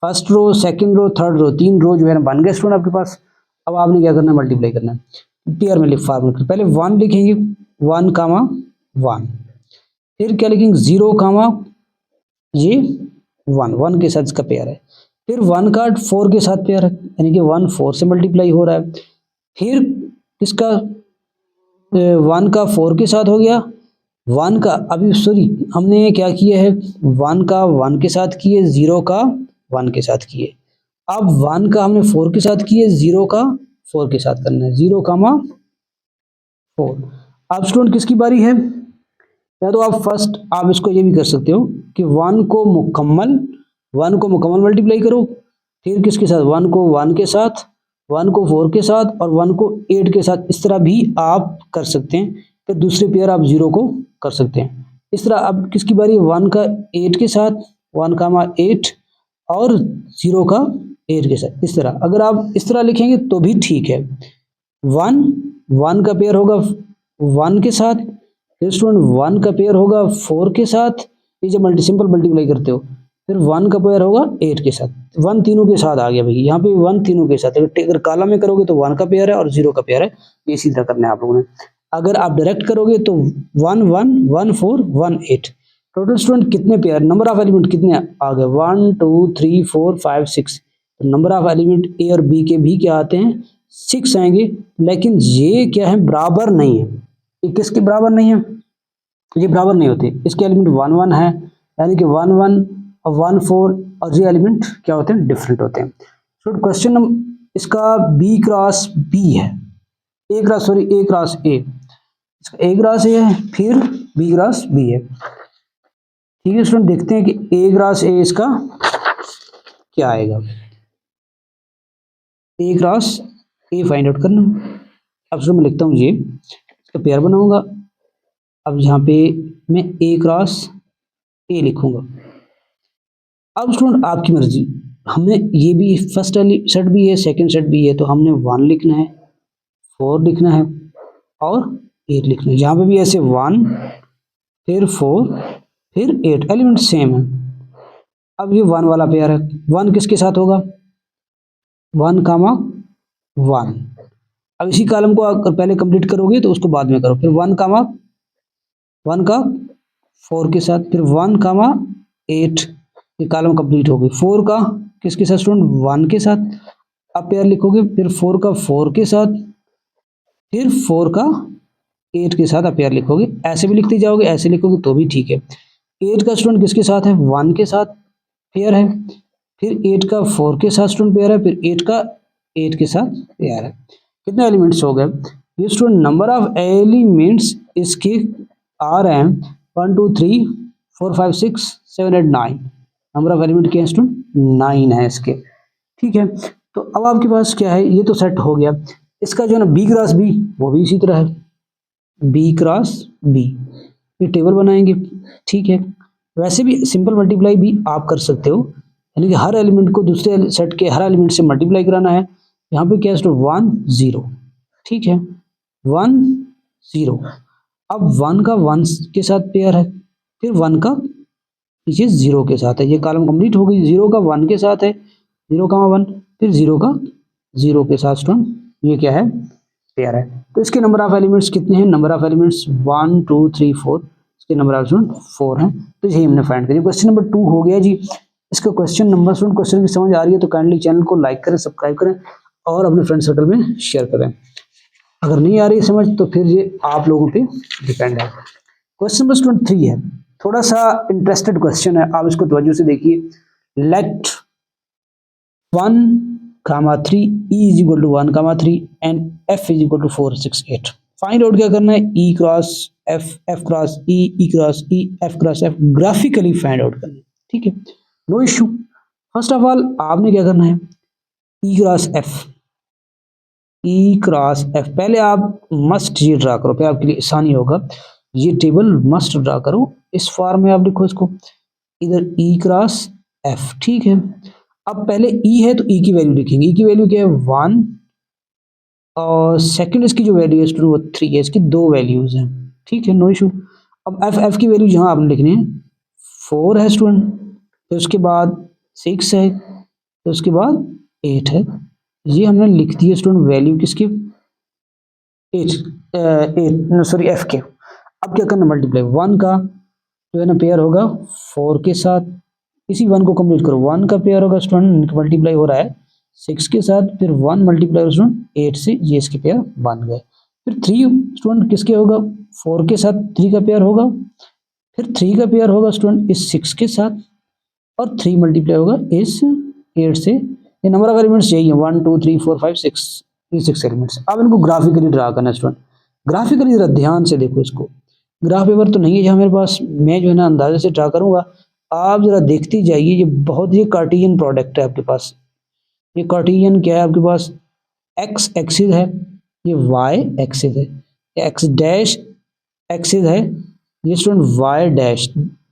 first row second row third row, 3 row जो है ना बन गए स्टूडेंट आपके पास। अब आपने क्या करना है, मल्टीप्लाई करना है, पेयर में लिख फार्मूला, पहले 1 लिखेंगे, 1 कामा 1, फिर क्या लिखेंगे 0 कामा ये 1 के साथ इसका पेयर है, फिर 1 का 4 के साथ पेयर है, यानी कि 1 4 से मल्टीप्लाई हो रहा है, फिर इसका 1 का 4 के साथ हो गया, 1 का अभी सॉरी हमने क्या किया है, 1 का 1 के साथ किए, 0 का 1 के साथ किए। अब 1 का हमने 4 के साथ किए, 0 का 4 के साथ करना है, 0 कामा 4। अब स्टूडेंट किसकी बारी है, या तो आप फर्स्ट आप इसको ये भी कर सकते हो कि 1 को मुकम्मल मल्टीप्लाई करो, फिर किसके साथ, 1 को 1 के साथ, 1 को 4 के साथ और 1 को 8 के साथ, इस तरह भी आप कर सकते हैं। फिर दूसरे पेयर आप 0 को कर सकते हैं इस तरह। अब किसकी बारी है, 1 का 8 के साथ, 1 कामा 8 और 0 का 8 के साथ, इस तरह। अगर आप इस तरह लिखेंगे तो भी ठीक है, 1 का पेयर होगा 1 के साथ, फिर स्टूडेंट 1 का पेयर होगा 4 के साथ, ये जब सिंपल मल्टीप्लाई करते हो, फिर 1 का पेयर होगा 8 के साथ, 1 तीनों के साथ आ गया भाई, यहाँ पे 1 तीनों के साथ। अगर काला में करोगे तो 1 का पेयर है और 0 का पेयर है, ये इसी तरह करना है आप लोगों ने। अगर आप डायरेक्ट करोगे तो 1 1 1 4 1 8, टोटल स्टूडेंट कितने पेयर, नंबर ऑफ एलिमेंट कितने आ गए, 1 2 3 4 5 6। तो नंबर ऑफ एलिमेंट ए और बी के भी क्या आते हैं, 6 आएंगे। लेकिन ये क्या है, बराबर नहीं है, ये किसके बराबर नहीं है, ये बराबर नहीं होते। इसके एलिमेंट 1 1 है, यानी कि 1 1 और 1 4, और ये एलिमेंट क्या होते हैं, डिफरेंट होते हैं। तो क्वेश्चन नंबर इसका बी क्रॉस बी है, ए क्रॉस ए, इसका ए ग्रास ए है, फिर बी ग्रास बी है। ठीक है स्टूडेंट, देखते हैं कि ए ग्रास ए इसका क्या आएगा। ए ग्रास ए फाइंड आउट करना। अब स्टूडेंट मैं लिखता हूँ ये, इसका पेयर बनाऊंगा। अब यहाँ पे मैं ए क्रॉस ए लिखूंगा। अब स्टूडेंट आपकी मर्जी, हमने ये भी फर्स्ट वाली सेट भी है, सेकंड सेट भी है, तो हमने 1 लिखना है, 4 लिखना है और 8 लिखना है। यहाँ पे भी ऐसे 1 फिर 4 फिर 8, एलिमेंट सेम है। अब ये 1 वाला पेयर है, 1 किसके साथ होगा, 1 कामा 1। अब इसी कॉलम को अगर पहले कंप्लीट करोगे तो उसको बाद में करो, फिर 1 कामा 1 का 4 के साथ, फिर 1 कामा 8, ये कॉलम कंप्लीट हो गई। 4 का किसके साथ स्टूडेंट, 1 के साथ। अब पेयर लिखोगे, फिर 4 का 4 के साथ, फिर 4 का 8 के साथ आप पेयर लिखोगे। ऐसे भी लिखते जाओगे, ऐसे लिखोगे तो भी ठीक है। 8 का स्टूडेंट किसके साथ है, 1 के साथ पेयर है, फिर 8 का 4 के साथ स्टूडेंट पेयर है, फिर 8 का 8 के साथ पेयर है। कितने एलिमेंट्स हो गए ये स्टूडेंट, नंबर ऑफ एलिमेंट्स इसके आ रहे हैं 1 2 3 4 5 6 7 8 9। नंबर ऑफ एलिमेंट क्या है स्टूडेंट, 9 है इसके। ठीक है, तो अब आपके पास क्या है, ये तो सेट हो गया। इसका जो है ना बी क्रॉस बी, वो भी इसी तरह है, बी क्रॉस बी, ये टेबल बनाएंगे। ठीक है, वैसे भी सिंपल मल्टीप्लाई भी आप कर सकते हो, यानी कि हर एलिमेंट को दूसरे सेट के हर एलिमेंट से मल्टीप्लाई कराना है। यहाँ पे क्या है स्टूडेंट, 1 0। ठीक है, 1 0। अब 1 का 1 के साथ पेयर है, फिर 1 का पीछे 0 के साथ है। ये कॉलम कंप्लीट हो गई। 0 का 1 के साथ है, 0 का 1, फिर 0 का 0 के साथ स्टूडेंट ये क्या है, पेयर है। तो इसके नंबर ऑफ एलिमेंट्स कितने हैं, नंबर ऑफ एलिमेंट्स 1 2 3 4, इसके नंबर ऑफ स्टूडेंट 4 हैं। तो यही हमने फाइंड करी। क्वेश्चन नंबर 2 हो गया जी। इसका क्वेश्चन नंबर स्टूडेंट, क्वेश्चन की समझ आ रही है तो काइंडली चैनल को लाइक करें, सब्सक्राइब करें और अपने फ्रेंड सर्कल में शेयर करें। अगर नहीं आ रही समझ तो फिर ये आप लोगों पे डिपेंड है। क्वेश्चन नंबर स्टूडेंट 3 है, थोड़ा सा इंटरेस्टेड क्वेश्चन है, आप इसको तवज्जो से देखिए। Let 1 comma 3 e is equal to 1 comma 3 and f is equal to 4 6 8। Find out क्या करना है, e cross f, f cross e, e cross e, f cross f, graphically find out करना है। ठीक है, no issue. First of all आपने क्या करना है, e cross f, e cross f पहले आप मस्ट ये ड्रा करो, फिर आपके लिए आसानी होगा। ये टेबल मस्ट ड्रा करो, इस फॉर्म में आप लिखो इसको, इधर e क्रॉस f। ठीक है, अब पहले e है तो e की वैल्यू लिखेंगे। e की वैल्यू क्या है, 1, और सेकंड इसकी जो वैल्यू है स्टूडेंट वो 3 है। इसकी 2 वैल्यूज हैं। ठीक है, नो इशू। अब f की वैल्यू जहाँ आपने लिखनी है 4 है स्टूडेंट, फिर उसके बाद 6 है, फिर उसके बाद 8 है। ये हमने लिख दी है स्टूडेंट वैल्यू किसकी, 8 सॉरी f के। अब क्या करना, मल्टीप्लाई 1 का जो है ना पेयर होगा 4 के साथ, इसी 1 को कंप्लीट करो। 1 का पेयर होगा स्टूडेंट मल्टीप्लाई हो रहा है 6 के साथ, फिर 1 मल्टीप्लाई स्टूडेंट 8 से, ये इसके पेयर बन गए। फिर 3 स्टूडेंट किसके होगा, 4 के साथ 3 का पेयर होगा, फिर 3 का पेयर होगा स्टूडेंट इस 6 के साथ, और 3 मल्टीप्लाई होगा इस 8 से। ये नंबर ऑफ एलिमेंट्स यही है 1 2 3 4 5 6, ये 6 एलिमेंट्स। अब इनको ग्राफिकली ड्रा करना स्टूडेंट, ग्राफिकली जरा ध्यान से देखो इसको। ग्राफ पेपर तो नहीं है जहाँ मेरे पास, मैं जो है ना अंदाजे से ड्रा करूंगा, आप जरा देखते जाइए। ये बहुत, ये कार्टेशियन प्रोडक्ट है आपके पास। ये कार्टेशियन क्या है आपके पास, एक्स एक्सिस है, ये वाई एक्सिस है, एक्स डैश एक्सिस है, ये स्टूडेंट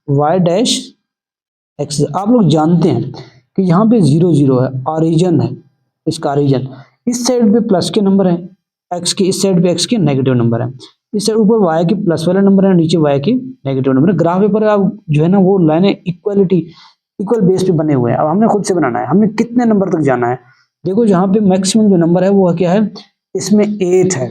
वाई डैश एक्सिस। आप लोग जानते हैं कि यहाँ पे 0 0 है, ऑरिजिन है इसका, ऑरिजिन इस साइड पे प्लस के नंबर है, एक्स के इस साइड पे एक्स के नेगेटिव नंबर है, इस साइड ऊपर वाई के प्लस वाले नंबर है, नीचे वाई के नेगेटिव नंबर है। ग्राफ पेपर आप जो है ना वो लाइनें इक्वल बेस पे बने हुए हैं। अब हमने खुद से बनाना है, हमने कितने नंबर तक जाना है। देखो जहाँ पे मैक्सिमम जो नंबर है वो क्या है, इसमें 8 है,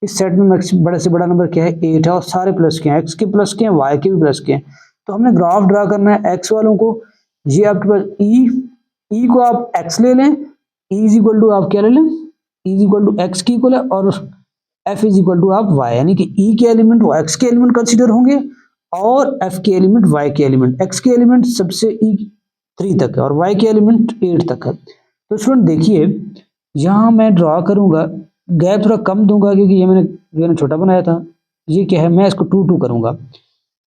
इस सेट में मैक्सिमम बड़े से बड़ा नंबर क्या है, 8 है, और सारे प्लस के हैं, एक्स के प्लस के हैं, वाई के भी प्लस के हैं। तो हमने ग्राफ ड्रा करना है एक्स वालों को। ये आपके पास ई को आप एक्स ले लें, ई इज इक्वल टू आप क्या ले लें, E is equal to X की इक्वल है, और एफ इज इक्वल टू आप वाई, यानी कि ई के एलिमेंट वो एक्स के एलिमेंट कंसिडर होंगे, और एफ के एलिमेंट वाई के एलिमेंट। एक्स के एलिमेंट सबसे ई 3 तक है, और वाई के एलिमेंट 8 तक है। तो स्टूडेंट देखिए यहाँ मैं ड्रॉ करूंगा, गैप थोड़ा कम दूंगा क्योंकि ये मैंने छोटा बनाया था, ये क्या है, मैं इसको 2 2 करूँगा,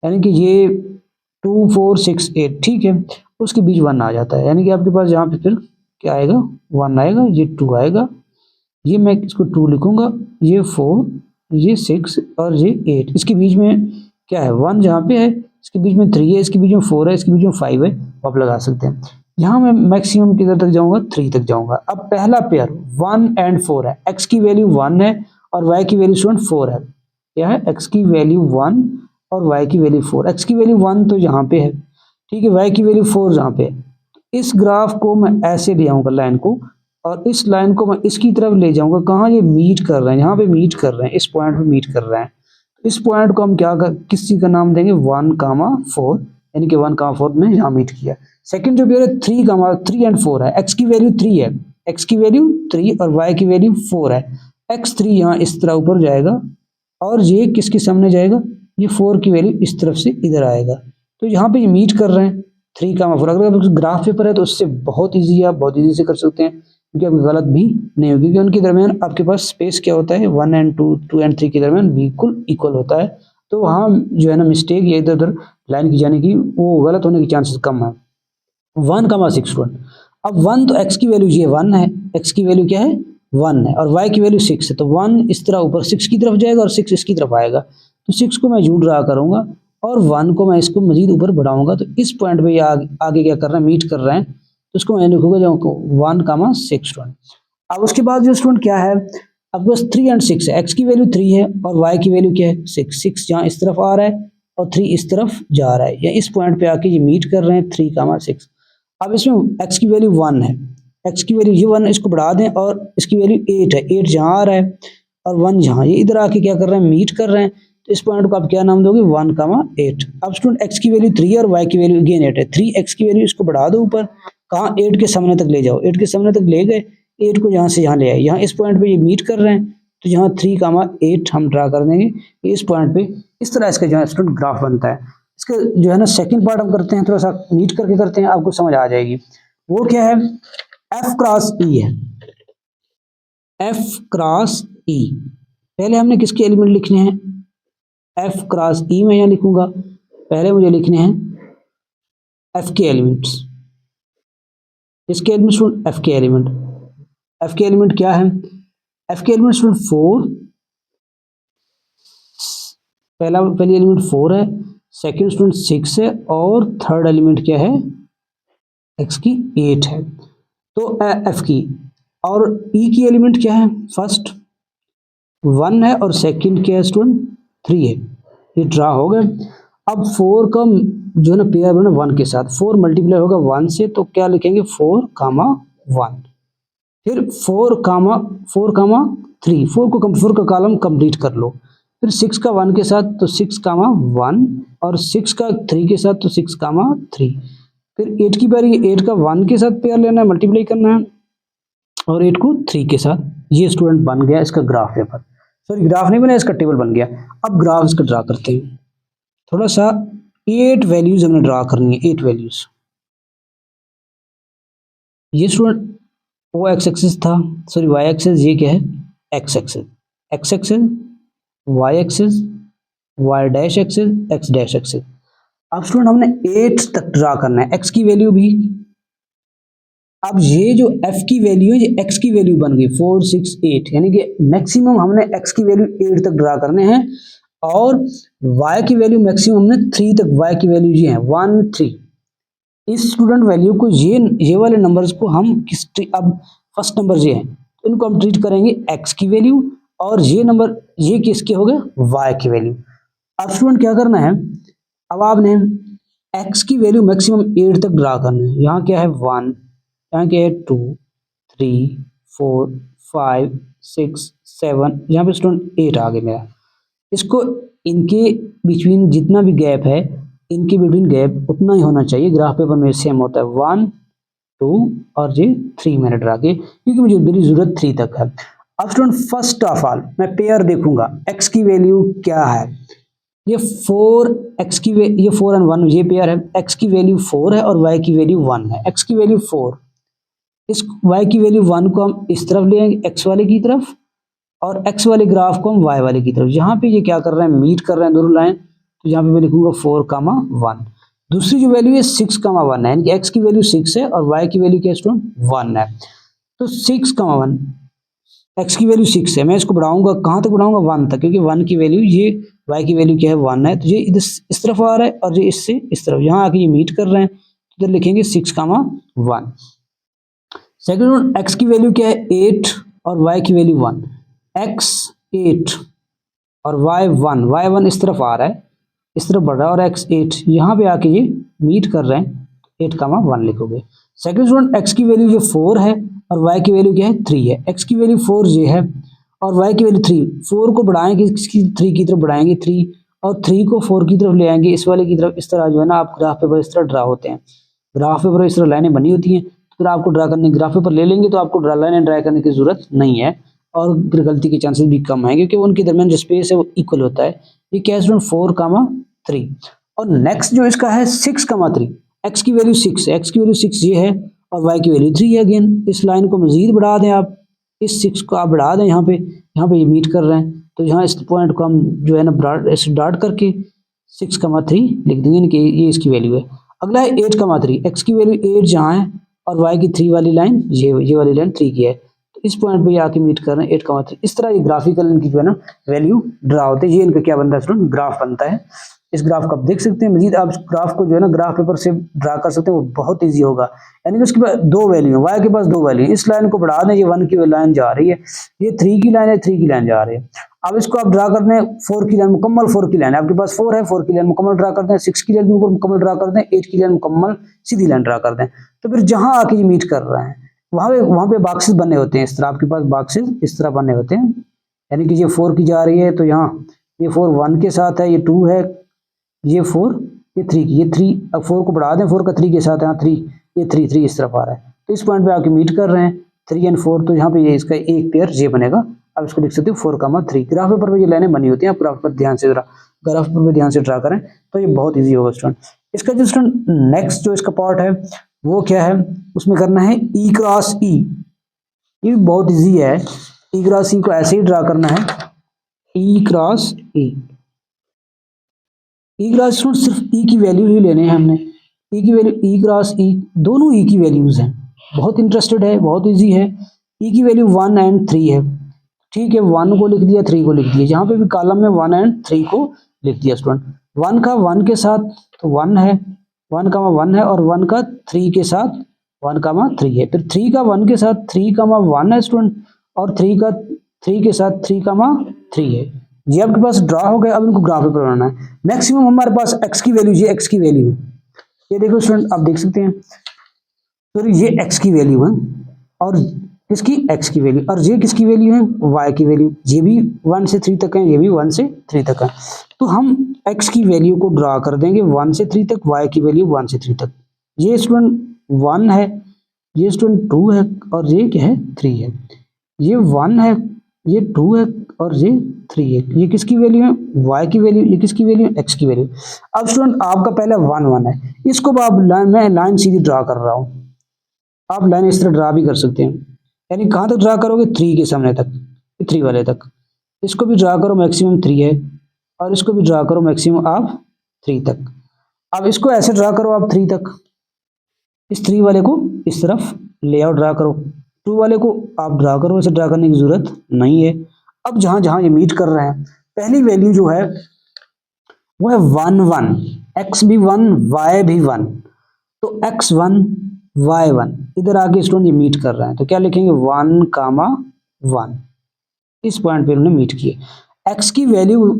यानी कि ये 2 4 6 8, ठीक है। उसके बीच 1 आ जाता है, यानी कि आपके पास यहाँ पे फिर क्या आएगा, 1 आएगा, ये 2 आएगा, ये मैं इसको 2 लिखूंगा, ये 4, ये 6 और ये 8। इसके बीच में क्या है, 1 जहाँ पे है, इसके बीच में 3 है, इसके बीच में 4 है, इसके बीच में 5 है, आप लगा सकते हैं। यहाँ मैं मैक्सिमम किधर तक जाऊंगा, 3 तक जाऊंगा। अब पहला पेयर 1 एंड 4 है, x की वैल्यू 1 है और y की वैल्यू स्टूडेंट 4 है। क्या है, x की वैल्यू 1 और y की वैल्यू 4। x की वैल्यू 1 तो यहाँ पे है, ठीक है, y की वैल्यू 4 जहाँ पे है। इस ग्राफ को मैं ऐसे ले आऊंगा लाइन को, और इस लाइन को मैं इसकी तरफ ले जाऊंगा, कहाँ, ये मीट कर रहे हैं, यहाँ पे मीट कर रहे हैं, इस पॉइंट पे मीट कर रहे हैं। इस पॉइंट को हम क्या कर, किस चीज का नाम देंगे, 1,4, यानी कि 1,4 में यहाँ मीट किया। सेकंड जो पेयर है 3 एंड 4 है, x की वैल्यू 3 है, x की वैल्यू 3 और y की वैल्यू 4 है। x3 यहाँ इस तरह ऊपर जाएगा और ये किसके सामने जाएगा, ये 4 की वैल्यू इस तरफ से इधर आएगा। तो यहाँ पे ये मीट कर रहे हैं 3,4। अगर आपके ग्राफ पेपर है तो उससे बहुत ईजी, आप बहुत ईजी से कर सकते हैं, क्योंकि आपकी गलत भी नहीं होगी, क्योंकि उनके दरमियान आपके पास स्पेस क्या होता है, 1 एंड 2, 2 एंड 3 के दरमियान बिल्कुल इक्वल होता है। तो वहाँ जो है ना मिस्टेक या इधर उधर लाइन की जाने की, वो गलत होने के चांसेस कम है। 1,6 1। अब 1 तो x की वैल्यू ये 1 है, x की वैल्यू क्या है, 1 है, और y की वैल्यू 6 है, तो 1 इस तरह ऊपर 6 की तरफ जाएगा और 6 इसकी तरफ आएगा। तो 6 को मैं यूं ड्रा करूंगा और 1 को मैं इसको मजीद ऊपर बढ़ाऊंगा, तो इस पॉइंट पे ये आगे क्या कर रहे हैं, मीट कर रहे हैं, तो उसको मैं लिखूंगा जो 1,6 स्टूडेंट। अब उसके बाद जो स्टूडेंट क्या है, अब बस 3 एंड 6 है, x की वैल्यू 3 है और y की वैल्यू क्या है, 6। 6 यहाँ इस तरफ आ रहा है और 3 इस तरफ जा रहा है, या इस पॉइंट पे आके ये मीट कर रहे हैं 3,6। अब इसमें x की वैल्यू 1 है, x की वैल्यू ये 1, इसको बढ़ा दें और इसकी वैल्यू 8 है, 8 जहाँ आ रहा है और 1 जहाँ, ये इधर आके क्या कर रहे हैं, मीट कर रहे हैं। तो इस पॉइंट को आप क्या नाम दोगे, 1,8। अब स्टूडेंट x की वैल्यू 3 और y की वैल्यू अगेन 8 है, 3x की वैल्यू इसको बढ़ा दो ऊपर, कहाँ, 8 के सामने तक ले जाओ, 8 के सामने तक ले गए, 8 को यहाँ से यहाँ ले आए, यहाँ इस पॉइंट पे ये मीट कर रहे हैं, तो यहाँ 3,8 हम ड्रा कर देंगे इस पॉइंट पे। इस तरह इसका जो है स्टूडेंट ग्राफ बनता है। इसका जो है ना सेकंड पार्ट हम करते हैं, थोड़ा सा नीट करके करते हैं, आपको समझ आ जाएगी। वो क्या है, F क्रॉस E है, F क्रॉस E। पहले हमने किसके एलिमेंट लिखने हैं, F क्रॉस E में यहाँ लिखूंगा, पहले मुझे लिखने हैं F के एलिमेंट्स। इसके एलिमेंट F के एलिमेंट, F के एलिमेंट क्या है, F के एलिमेंट 4, पहली एलिमेंट 4 है, सेकंड स्टूडेंट 6 है और थर्ड एलिमेंट क्या है, x की 8 है। तो f की और e की एलिमेंट क्या है, फर्स्ट 1 है और सेकंड क्या है स्टूडेंट 3 है। ये ड्रा हो गया। अब 4 का जो है ना पेयर बना 1 के साथ, 4 मल्टीप्लाई होगा 1 से, तो क्या लिखेंगे 4,1। फिर 4,3, 4 का कॉलम कंप्लीट कर लो। फिर 6 का 1 के साथ तो 6,1 और 6 का 3 के साथ तो 6,3। फिर 8 की बारी, 8 का 1 के साथ पेयर लेना है, मल्टीप्लाई करना है, और 8 को 3 के साथ। ये स्टूडेंट बन गया इसका ग्राफ पेपर, सॉरी ग्राफ नहीं बना, इसका टेबल बन गया। अब ग्राफ इसका ड्रा करते हैं, थोड़ा सा 8 वैल्यूज हमने ड्रा करनी है, 8 वैल्यूज। ये स्टूडेंट वो एक्स एक्सिस था, सॉरी वाई एक्सिस, ये क्या है X axis, X axis, Y axis, Y dash axis, X dash axis. अब स्टूडेंट हमने 8 तक ड्रा करना है, एक्स की वैल्यू भी। अब ये जो f की वैल्यू है, ये x की वैल्यू बन गई 4 6 8, यानी कि मैक्सिमम हमने x की वैल्यू 8 तक ड्रा करने हैं, और y की वैल्यू मैक्सिमम हमने 3 तक, y की वैल्यू ये है 1 3। इस स्टूडेंट वैल्यू को ये वाले नंबर्स को हम किस, अब फर्स्ट नंबर ये है तो इनको हम ट्रीट करेंगे x की वैल्यू, और ये नंबर ये किसके हो गए, y की वैल्यू। अब स्टूडेंट क्या करना है, अब आपने x की वैल्यू मैक्सिमम 8 तक ड्रा करना है। यहाँ क्या है 1, यहाँ क्या है 2 3 4 5 6 7, यहाँ पे स्टूडेंट 8 आ गया मेरा। इसको इनके बिटवीन जितना भी गैप है, इनके बिटवीन गैप उतना ही होना चाहिए, ग्राफ पेपर में सेम होता है 1 2 और ये 3 मैंने ड्रा किए, क्योंकि मुझे मेरी जरूरत 3 तक है। अब स्टूडेंट फर्स्ट ऑफ ऑल मैं पेयर देखूंगा, x की वैल्यू क्या है, ये 4 x की ये 4 एंड 1 ये पेयर है, x की वैल्यू 4 है और y की वैल्यू 1 है। x की वैल्यू 4, इस y की वैल्यू 1 को हम इस तरफ ले आएंगे x वाले की तरफ, और एक्स वाले ग्राफ को हम वाई वाले की तरफ। यहाँ पे ये क्या कर रहे हैं, मीट कर रहे हैं दोनों लाइन, तो यहाँ पे मैं लिखूंगा 4,1। दूसरी जो वैल्यू है 6,1 है, यानी कि एक्स की वैल्यू 6 है और वाई की वैल्यू क्या स्टूडेंट 1 है। तो 6,1 एक्स की वैल्यू 6 है, मैं इसको बढ़ाऊंगा कहाँ तक बढ़ाऊंगा 1 तक, क्योंकि 1 की वैल्यू ये वाई की वैल्यू क्या है 1 है, तो ये इधर इस तरफ आ रहा है और ये इससे इस तरफ, यहाँ आके ये मीट कर रहे हैं, तो इधर लिखेंगे 6,1। सेकंड एक्स की वैल्यू क्या है 8 और वाई की वैल्यू 1, एक्स 8 और वाई 1, वाई 1 इस तरफ आ रहा है, इस तरफ बढ़ रहा है, और एक्स 8 यहाँ पे आके ये मीट कर रहे हैं, 8,1 लिखोगे। सेकंड स्टूडेंट एक्स की वैल्यू जो 4 है और वाई की वैल्यू क्या है 3 है, एक्स की वैल्यू 4 ये है और वाई की वैल्यू 3, 4 को बढ़ाएंगे इसकी 3 की तरफ बढ़ाएंगे 3, और 3 को 4 की तरफ ले आएंगे इस वाले की तरफ। इस तरह जो है ना आप ग्राफ पेपर इस तरह ड्रा होते हैं, ग्राफ पेपर इस तरह लाइनें बनी होती हैं, फिर आपको ड्रा करने ग्राफ पेपर ले लेंगे तो आपको लाइनें ड्रा करने की जरूरत नहीं है, और फिर गलती के चांसेस भी कम है, क्योंकि उनके दरमियान जो स्पेस है वो इक्वल होता है। ये क्या है स्टूडेंट 4,3। और नेक्स्ट जो इसका है 6,3, एक्स की वैल्यू 6 है, एक्स की वैल्यू 6 ये है और वाई की वैल्यू 3 है। अगेन इस लाइन को मजीद बढ़ा दें आप, इस 6 को आप बढ़ा दें, यहाँ पे ये मीट कर रहे हैं, तो यहाँ इस पॉइंट को हम जो है ना ऐसे डॉट करके 6,3 लिख देंगे कि ये इसकी वैल्यू है। अगला है 8,3, एक्स की वैल्यू 8 जहाँ है और वाई की 3 वाली लाइन ये वाली लाइन 3 की है, तो इस पॉइंट पे ये आके मीट कर रहे हैं 8,3। इस तरह ये ग्राफिकल इनकी जो है ना वैल्यू ड्रा होते हैं। ये इनका क्या बनता है स्टूडेंट, ग्राफ बनता है। इस ग्राफ को आप देख सकते हैं, मजीद आप ग्राफ को जो है ना ग्राफ पेपर से ड्रा कर सकते हैं, वो बहुत ईजी होगा। यानी कि उसके पास 2 वैल्यू है, वाई के पास 2 वैल्यू है, इस लाइन को बढ़ा दें, ये 1 की लाइन जा रही है, ये 3 की लाइन है, 3 की लाइन जा रही है। अब इसको आप ड्रा करते हैं 4 की लाइन, मुकम्मल 4 की लाइन, आपके पास 4 है, 4 की लाइन मुकम्मल ड्रा करते हैं, 6 की लाइन मुकम्मल ड्रा करते हैं, 8 की लाइन मुकम्मल सीधी लाइन ड्रा करते हैं। तो फिर जहां आके ये मीट कर रहे हैं वहां पे बॉक्सेस बने होते हैं, इस तरह आपके पास बॉक्सेस इस तरह बने होते हैं। यानी कि ये 4 की जा रही है, तो यहाँ ये 4 1 के साथ है, ये 2 है, ये 4, ये 3 की, ये 3, अब 4 को बढ़ा दें 4 का 3 के साथ, यहाँ 3, ये 3 इस तरफ आ रहा है, तो इस पॉइंट पे आके मीट कर रहे हैं 3 और 4, तो यहाँ पे ये इसका एक पेयर ये बनेगा। अब इसको लिख सकते हो 4,3। ग्राफ पेपर में ये लाइनें बनी होती हैं, आप ग्राफ पर ध्यान से ग्राफ पेपर में ध्यान से ड्रा करें तो ये बहुत ईजी होगा स्टूडेंट। इसका जो स्टूडेंट नेक्स्ट जो इसका पार्ट है वो क्या है, उसमें करना है ई क्रॉस ई। ये बहुत ईजी है, ई क्रॉस ई को ऐसे ही ड्रा करना है, ई क्रॉस ई। ई क्रॉस स्टूडेंट सिर्फ ई की वैल्यू ही लेने हैं हमने, ई की वैल्यू, ई क्रॉस ई, दोनों ई की वैल्यूज हैं, बहुत इंटरेस्टेड है, बहुत ईजी है। ई की वैल्यू 1 और 3 है, ठीक है, 1 को लिख दिया, 3 को लिख दिया, जहाँ पे भी कॉलम में 1 और 3 को लिख दिया स्टूडेंट। 1 का 1 के साथ तो 1 है, 1 का 1 है, और 1 का 3 के साथ 1,3 है, फिर 3 का 1 के साथ 3,1 है स्टूडेंट, और 3 का 3 के साथ 3,3 है। ये आपके पास ड्रा हो गया। अब इनको ग्राफ पे बनाना है। मैक्सिमम हमारे पास एक्स की वैल्यू, ये एक्स की वैल्यू है, ये देखो स्टूडेंट आप देख सकते हैं, तो ये एक्स की वैल्यू है और किसकी, एक्स की वैल्यू, और ये किसकी वैल्यू है, वाई की वैल्यू, ये भी 1 से 3 तक है, ये भी 1 से 3 तक है। तो हम एक्स की वैल्यू को ड्रा कर देंगे 1 से 3 तक, वाई की वैल्यू 1 से 3 तक। ये स्टूडेंट 1 है, ये स्टूडेंट 2 है, और ये क्या है 3 है। ये 1 है, ये 2 है, और ये 3 है। ये किसकी वैल्यू है, वाई की वैल्यू, ये किसकी वैल्यू है, एक्स की वैल्यू। अब स्टूडेंट आपका पहले 1 1 है, इसको आप मैं लाइन सीधी ड्रा कर रहा हूँ, आप लाइन इस तरह ड्रा भी कर सकते हैं। यानी कहाँ तक ड्रा करोगे, 3 के सामने तक, 3 वाले तक। इसको भी ड्रा करो, मैक्सिमम 3 है, और इसको भी ड्रा करो मैक्सिमम आप 3 तक। अब इसको ऐसे ड्रा करो आप 3 तक, इस 3 वाले को इस तरफ लेआउट ड्रा करो, 2 वाले को आप ड्रा करो, इसे ड्रा करने की जरूरत नहीं है। अब जहां जहां ये मीट कर रहे हैं, पहली वैल्यू जो है वो है 1 1, एक्स भी 1 वाई भी 1, तो x1 y1 इधर आके स्टूडेंट ये मीट कर रहे हैं, तो क्या लिखेंगे 1,1, इस पॉइंट पे उन्होंने मीट किए। x की वैल्यू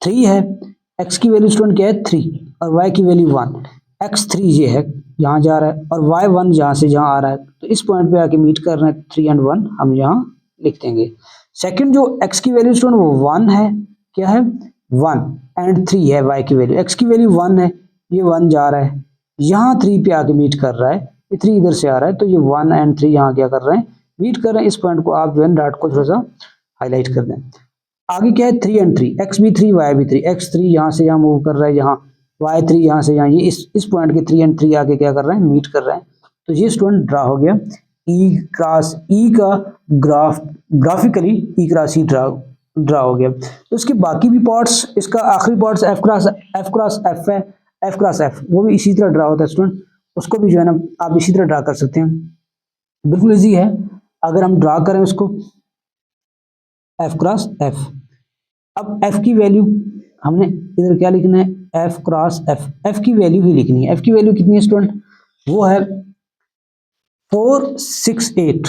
3 है, x की वैल्यू स्टूडेंट क्या है 3, और y की वैल्यू 1, x3 ये है यहाँ जा रहा है, और y1 यहाँ से जहाँ आ रहा है, तो इस पॉइंट पे आके मीट कर रहे हैं, 3 और 1 हम यहाँ लिख देंगे। सेकंड जो x की वैल्यू स्टूडेंट वो 1 है, क्या है 1 और 3 है y की वैल्यू, x की वैल्यू 1 है, ये 1 जा रहा है, यहाँ 3 पे आके मीट कर रहा है, ये 3 इधर से आ रहा है, तो ये 1 और 3 यहाँ क्या कर रहे हैं, मीट कर रहे हैं। इस पॉइंट को आप जो है डॉट को थोड़ा सा हाईलाइट कर दें। आगे क्या है 3 और 3, x भी 3 y भी 3, x3 यहाँ से यहाँ मूव कर रहा है, यहाँ y3 यहाँ से यहाँ, ये इस पॉइंट के 3 और 3 आगे क्या कर रहे हैं, मीट कर रहे हैं। तो ये स्टूडेंट ड्रा हो गया ई क्रॉस ई का ग्राफिकली ई क्रॉस ई ड्रा हो गया। तो इसके बाकी भी पार्ट्स, इसका आखिरी पार्ट्स एफ क्रॉस एफ है, एफ क्रॉस एफ वो भी इसी तरह ड्रा होता है स्टूडेंट, उसको भी जो है ना आप इसी तरह ड्रा कर सकते हैं, बिल्कुल इजी है। अगर हम ड्रा करें उसको एफ क्रॉस एफ, अब एफ की वैल्यू हमने इधर क्या लिखना है, एफ क्रॉस एफ, एफ की वैल्यू ही लिखनी है। एफ की वैल्यू कितनी है स्टूडेंट, वो है 468,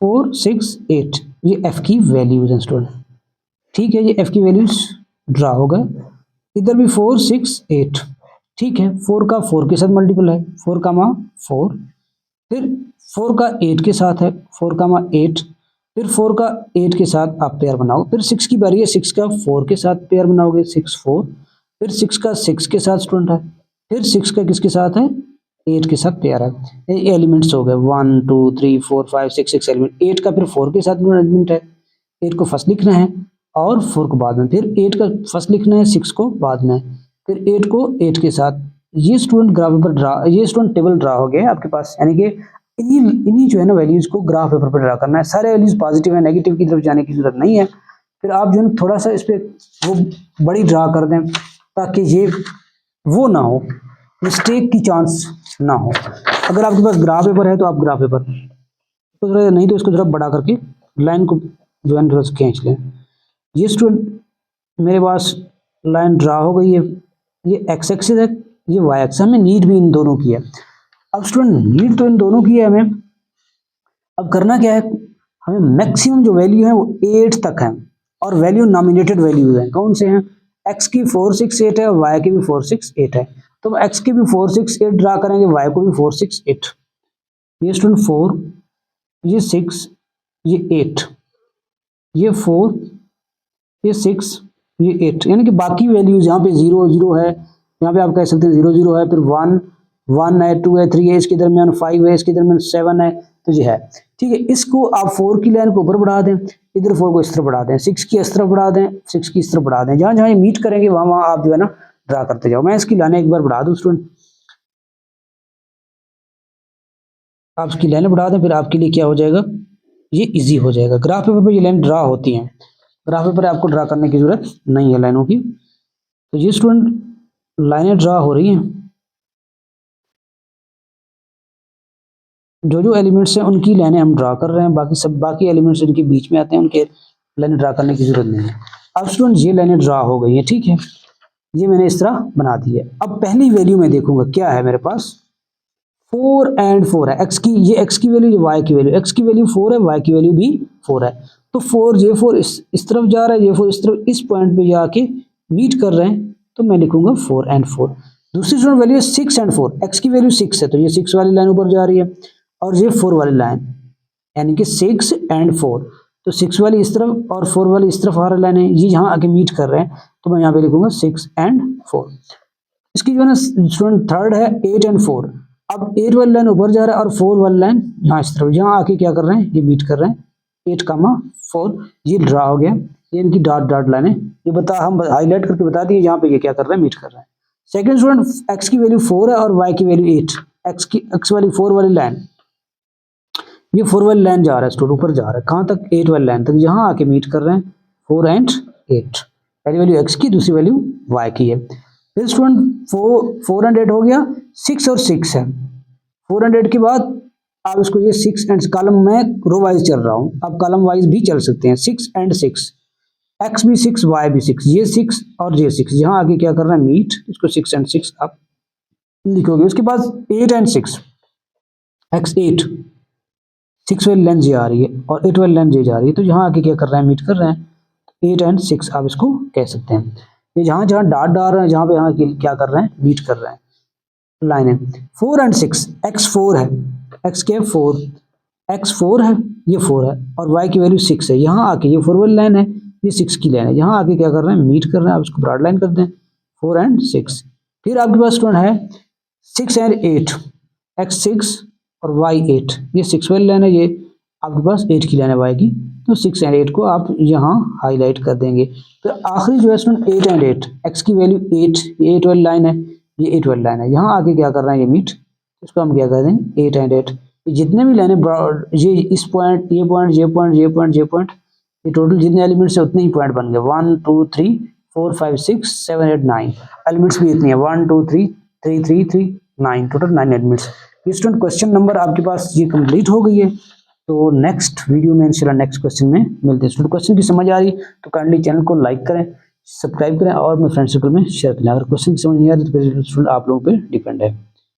468 ये एफ की वैल्यूज है स्टूडेंट, ठीक है। ये एफ की वैल्यूज ड्रा हो गए, इधर भी 468, ठीक है। 4 का 4 के साथ मल्टीपल है, 4 का मा 4, फिर 4 का 8 के साथ है, 4 का मा 8, फिर 4 का 8 के साथ आप पेयर बनाओ, फिर 6 की बारी है, 6 का 4 के साथ पेयर बनाओगे 6 4, फिर 6 का 6 के साथ स्टूडेंट है, फिर 6 का किसके साथ है, 8 के साथ पेयर है। ये एलिमेंट्स हो गए 1 2 3 4 5 6 6 एलिमेंट, 8 का फिर 4 के साथ एलिमेंट है, 8 को फर्स्ट लिखना है और 4 को बाद में, फिर 8 का फर्स्ट लिखना है, 6 को बाद में, फिर 8 को 8 के साथ। ये स्टूडेंट ग्राफ पेपर ड्रा, ये स्टूडेंट टेबल ड्रा हो गया आपके पास, यानी कि इन्हीं जो है ना वैल्यूज को ग्राफ पेपर पर ड्रा करना है। सारे वैल्यूज पॉजिटिव है, नेगेटिव की तरफ जाने की जरूरत नहीं है। फिर आप जो है थोड़ा सा इस पर वो बड़ी ड्रा कर दें ताकि ये वो ना हो, मिस्टेक की चांस ना हो। अगर आपके पास ग्राफ पेपर है तो आप ग्राफ पेपर तो नहीं तो इसको थोड़ा बड़ा करके लाइन को जो है थोड़ा सा खींच लें। ये स्टूडेंट मेरे पास लाइन ड्रा हो गई है, ये एक्स एक्सिस है, ये वाई एक्सिस, हमें नीड भी इन दोनों की है। अब स्टूडेंट नीड तो इन दोनों की है हमें, अब करना क्या है, हमें मैक्सिमम जो वैल्यू है वो 8 तक है और वैल्यू नॉमिनेटेड वैल्यूज हैं, कौन से हैं, एक्स की 4 6 8 है और वाई की भी 4 6 8 है। तो एक्स की भी 4 6 8 ड्रा करेंगे, वाई को भी 4 6 8, ये स्टूडेंट 4, ये 6, ये 8, ये 4, ये 6, ये 8, यानी कि बाकी वैल्यूज यहाँ पे 0 0 है, यहाँ पे आप कह सकते हैं 0 0 है, फिर 1 1 है, 2 है, 3 है, इसके दरमियान 5 है, इसके दरमियान 7 है, तो ये है, ठीक है। इसको आप 4 की लाइन को ऊपर बढ़ा दें, इधर 4 को इस तरफ बढ़ा दें, 6 की इस तरफ बढ़ा दें, 6 की इस तरफ बढ़ा दें, जहाँ जहाँ ये मीट करेंगे वहाँ वहाँ आप जो है ना ड्रा करते जाओ। मैं इसकी लाइनें एक बार बढ़ा दूँ स्टूडेंट, आप इसकी लाइनें बढ़ा दें, फिर आपके लिए क्या हो जाएगा, ये इजी हो जाएगा। ग्राफ पेपर पर ये लाइन ड्रा होती हैं, ग्राफ पेपर आपको ड्रा करने की जरूरत नहीं है लाइनों की। तो ये स्टूडेंट लाइनें ड्रा हो रही हैं, जो जो एलिमेंट्स हैं उनकी लाइनें हम ड्रा कर रहे हैं, बाकी एलिमेंट्स इनके बीच में आते हैं, उनके लाइनें ड्रा करने की जरूरत नहीं है। अब स्टूडेंट ये लाइनें ड्रा हो गई है, ठीक है, ये मैंने इस तरह बना दी है। अब पहली वैल्यू में देखूंगा क्या है मेरे पास, 4 एंड 4 है, एक्स की, ये एक्स की वैल्यू, ये वाई की वैल्यू, एक्स की वैल्यू 4 है, वाई की वैल्यू भी 4 है। तो 4 ये 4 इस तरफ जा रहा है, ये 4 इस तरफ, इस पॉइंट पे जाके मीट कर रहे हैं, तो मैं लिखूंगा 4 एंड 4। दूसरी स्टूडेंट वैल्यू है 6 एंड 4, एक्स की वैल्यू 6 है तो ये 6 वाली लाइन ऊपर जा रही है और ये 4 वाली लाइन, यानी कि 6 एंड 4, तो 6 वाली इस तरफ और 4 वाली इस तरफ आ रही लाइन है, ये यहाँ आके मीट कर रहे हैं, तो मैं यहाँ पे लिखूंगा 6 एंड 4। इसकी जो है ना स्टूडेंट थर्ड है 8 एंड 4, अब 8 वाली लाइन ऊपर जा रहा है और 4 वाली लाइन यहाँ इस तरफ, यहाँ आके क्या कर रहे हैं, ये मीट कर रहे हैं, 8 कामा 4, ये ड्रा हो गया, ये इनकी डॉट डॉट लाइन है, ये हम हाईलाइट करके बता दिए यहाँ पे ये क्या कर रहे हैं, मीट कर रहे हैं। सेकंड स्टूडेंट एक्स की वैल्यू 4 है और वाई की वैल्यू 8, एक्स वाली 4 वाली लाइन, ये 4 वाली लाइन जा रहा है स्टूडेंट, ऊपर जा रहा है, कहाँ तक, 8 वाली लाइन तक, यहाँ आके मीट कर रहे हैं 4 एंड 8, पहली वैल्यू एक्स की, दूसरी वैल्यू वाई की है। फिर स्टूडेंट 4 एंड 8 हो गया, 6 और 6 है, 4 एंड 8 के बाद आप इसको ये 6 एंड कॉलम में रो वाइज चल रहा हूँ, आप कॉलम वाइज भी चल सकते हैं, 6 एंड 6, एक्स भी 6 वाई भी 6, ये 6 और ये 6, यहाँ आगे क्या कर रहा है मीट, इसको 6 एंड 6 आप लिखोगे। उसके बाद 8 एंड 6, एक्स 8, 6 वाली लाइन ये आ रही है और 8 वाली लाइन ये जा रही है, तो यहाँ आगे क्या कर रहे हैं, मीट कर रहे हैं, 8 एंड 6 आप इसको कह सकते हैं। ये जहाँ जहाँ डाट डाल रहे हैं, जहाँ पे यहाँ क्या कर रहे हैं, मीट कर रहे हैं लाइन है। 4 एंड 6, एक्स 4 है, एक्स के 4, एक्स 4 है, ये 4 है और वाई की वैल्यू 6 है, यहाँ आके ये 4 वाली लाइन है, ये 6 की लाइन है, यहाँ आके क्या कर रहे हैं, मीट कर रहे हैं, आप इसको ब्रॉड लाइन कर दें, 4 एंड 6। फिर आपके पास स्टूडेंट है 6 एंड 8, एक्स 6 और वाई 8, ये 6 वाली लाइन है, ये आपके पास 8 की लाइन है वाई की, तो 6 एंड 8 को आप यहाँ हाईलाइट कर देंगे। फिर आखिरी जो है स्टूडेंट 8 एंड 8, एक्स की वैल्यू 8, ये 8 वाली लाइन है, ये 8 वाली लाइन है, यहाँ आके क्या कर रहे हैं, ये मीट, इसको हम क्या कर देंगे 8 एंड 8, जितने भी लाइनें ये इस पॉइंट, ये पॉइंट, ये पॉइंट, ये पॉइंट, ये पॉइंट, ये टोटल जितने एलिमेंट्स है उतने ही पॉइंट बन गए। 1 2 3 4 5 6 7 8 9 एलिमेंट्स भी इतनी है। 1 2 3 3 3 3 9 टोटल 9 एलिमेंट्स। ये स्टूडेंट क्वेश्चन नंबर आपके पास ये कंप्लीट हो गई है। तो नेक्स्ट वीडियो में इंशाल्लाह नेक्स्ट क्वेश्चन में मिलते हैं। स्टूडेंट क्वेश्चन की समझ आ रही तो काइंडली चैनल को लाइक करें, सब्सक्राइब करें और अपने फ्रेंड सर्कल में शेयर करें। अगर क्वेश्चन की समझ नहीं आ रही तो फिर स्टूडेंट आप लोगों पे डिपेंड है।